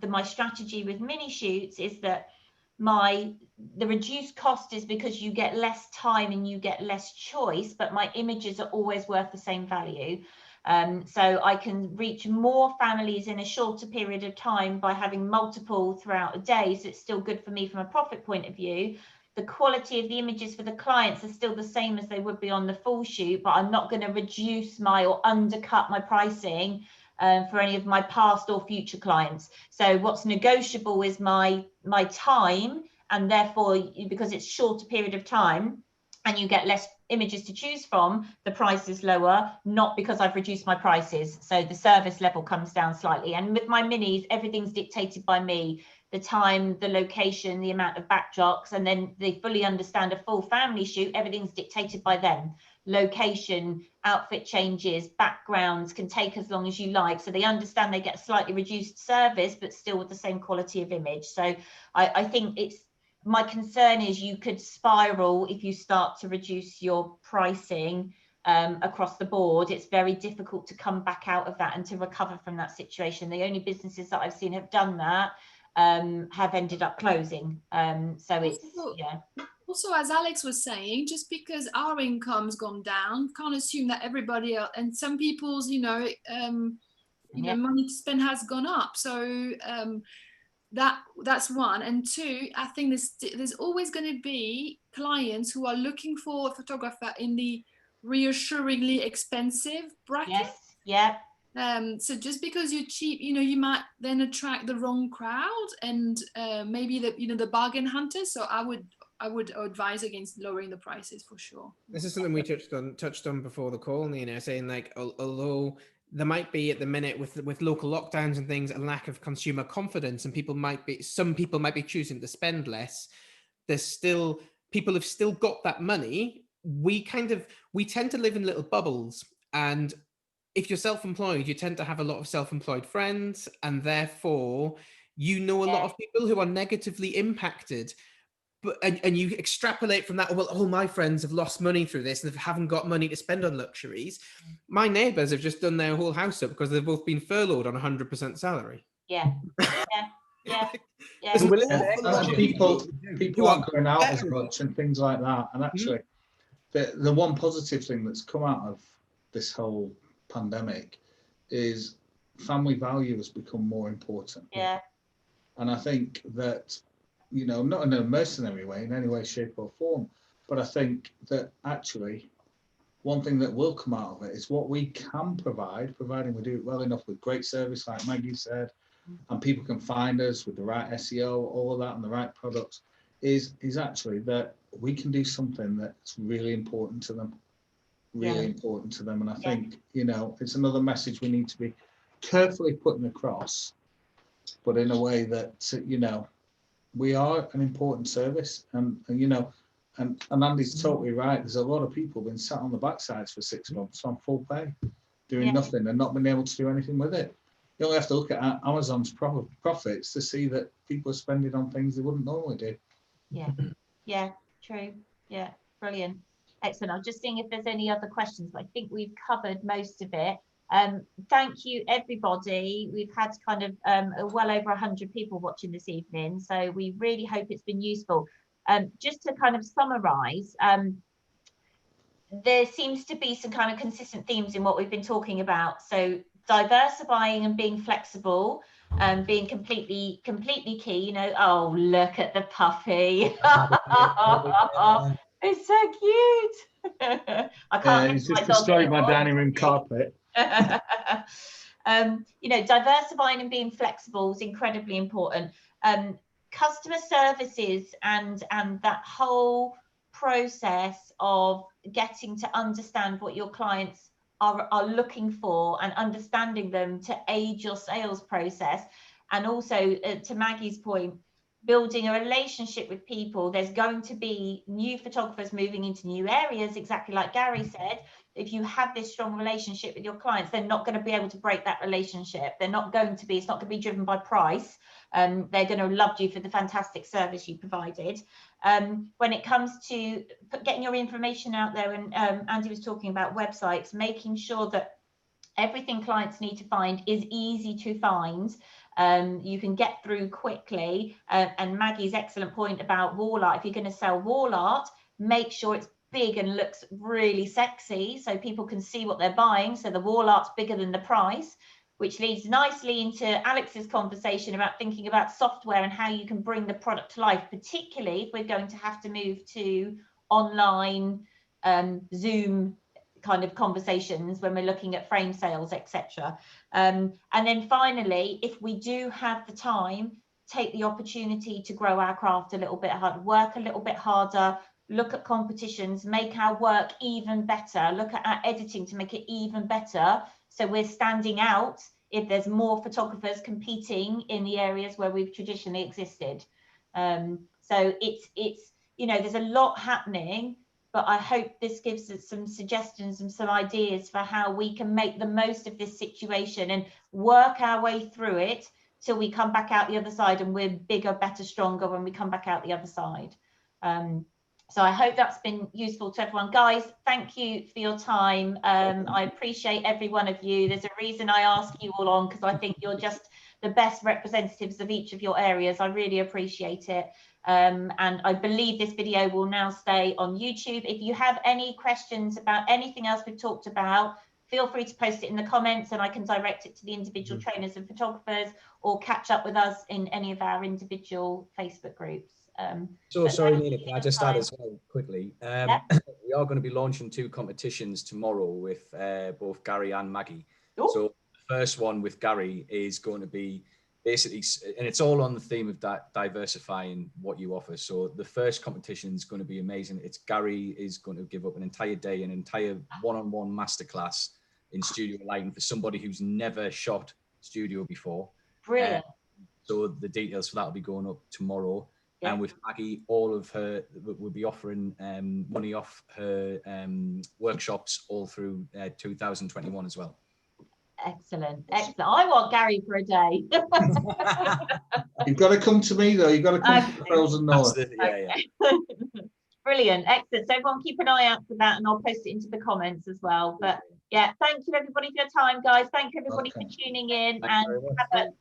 My strategy with mini shoots is that the reduced cost is because you get less time and you get less choice, but my images are always worth the same value. So I can reach more families in a shorter period of time by having multiple throughout a day. So it's still good for me from a profit point of view. The quality of the images for the clients are still the same as they would be on the full shoot, but I'm not going to reduce or undercut my pricing for any of my past or future clients. So what's negotiable is my time, and therefore, because it's shorter period of time and you get less images to choose from, the price is lower, not because I've reduced my prices. So the service level comes down slightly. And with my minis, everything's dictated by me. The time, the location, the amount of backdrops, and then they fully understand a full family shoot, everything's dictated by them. Location, outfit changes, backgrounds can take as long as you like. So they understand they get a slightly reduced service, but still with the same quality of image. So I think my concern is you could spiral if you start to reduce your pricing across the board. It's very difficult to come back out of that and to recover from that situation. The only businesses that I've seen have done that have ended up closing. So it's, yeah. Also, as Alex was saying, just because our income's gone down, can't assume that everybody else, and some people's, money to spend has gone up. So that's one. And two, I think there's always going to be clients who are looking for a photographer in the reassuringly expensive bracket. Yes. Yeah. So just because you're cheap, you might then attract the wrong crowd and maybe the bargain hunters. So I would advise against lowering the prices for sure. This is something we touched on before the call, Nina, saying like, although there might be at the minute with local lockdowns and things, a lack of consumer confidence, and some people might be choosing to spend less. People have still got that money. We tend to live in little bubbles, and if you're self-employed, you tend to have a lot of self-employed friends, and therefore a lot of people who are negatively impacted. But and you extrapolate from that, well, all my friends have lost money through this and they haven't got money to spend on luxuries. My neighbours have just done their whole house up because they've both been furloughed on 100% salary. Yeah. People aren't going out as much and things like that. And actually, the one positive thing that's come out of this whole pandemic is family value has become more important. Yeah. And I think that, not in a mercenary way, in any way, shape or form, but I think that actually one thing that will come out of it is what we can provide, providing we do it well enough with great service, like Maggie said, and people can find us with the right SEO, all of that, and the right products, is actually that we can do something that's really important to them, important to them. And I think, it's another message we need to be carefully putting across, but in a way that, we are an important service, and Andy's totally right. There's a lot of people been sat on the backsides for 6 months on full pay, doing nothing and not been able to do anything with it. You only have to look at Amazon's profits to see that people are spending on things they wouldn't normally do. Yeah, true. Yeah, brilliant. Excellent. I'm just seeing if there's any other questions, but I think we've covered most of it. Thank you, everybody. We've had kind of well over 100 people watching this evening, so we really hope it's been useful. Just to kind of summarize, there seems to be some kind of consistent themes in what we've been talking about. So diversifying and being flexible, being completely key. Oh, look at the puppy. It's so cute. I can't. It's just destroying my dining room carpet. Diversifying and being flexible is incredibly important. Customer services and that whole process of getting to understand what your clients are looking for and understanding them to aid your sales process. And also to Maggie's point, building a relationship with people. There's going to be new photographers moving into new areas, exactly like Gary said. If you have this strong relationship with your clients, they're not going to be able to break that relationship. It's not going to be driven by price. They're going to love you for the fantastic service you provided. When it comes to getting your information out there, and Andy was talking about websites, making sure that everything clients need to find is easy to find. You can get through quickly. And Maggie's excellent point about wall art, if you're going to sell wall art, make sure it's big and looks really sexy so people can see what they're buying. So the wall art's bigger than the price, which leads nicely into Alex's conversation about thinking about software and how you can bring the product to life, particularly if we're going to have to move to online Zoom kind of conversations when we're looking at frame sales, etc. And then finally, if we do have the time, take the opportunity to grow our craft a little bit harder, work a little bit harder, look at competitions, make our work even better, look at our editing to make it even better, so we're standing out if there's more photographers competing in the areas where we've traditionally existed. So it's you know, there's a lot happening, but I hope this gives us some suggestions and some ideas for how we can make the most of this situation and work our way through it till we come back out the other side and we're bigger, better, stronger when we come back out the other side. So I hope that's been useful to everyone. Guys, thank you for your time. I appreciate every one of you. There's a reason I ask you all on, because I think you're just the best representatives of each of your areas. I really appreciate it. And I believe this video will now stay on YouTube. If you have any questions about anything else we've talked about, feel free to post it in the comments and I can direct it to the individual trainers and photographers, or catch up with us in any of our individual Facebook groups. So sorry, Nina, can I just add as well quickly? Yeah. We are going to be launching 2 competitions tomorrow with both Gary and Maggie. Ooh. So the first one with Gary is going to be basically, and it's all on the theme of diversifying what you offer. So the first competition is going to be amazing. It's Gary is going to give up an entire day, an entire one-on-one masterclass in studio lighting for somebody who's never shot studio before. Brilliant. So the details for that will be going up tomorrow. Yeah. And with Maggie, all of her, we'll be offering money off her workshops all through 2021 as well. Excellent, excellent. I want Gary for a day. You've got to come to me though. You've got to come to Frozen North. Yeah. Brilliant, excellent. So everyone keep an eye out for that, and I'll post it into the comments as well. But yeah, thank you everybody for your time, guys. Thank you everybody for tuning in, and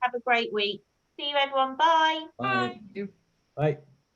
have a great week. See you everyone. Bye. Bye. Bye. Bye.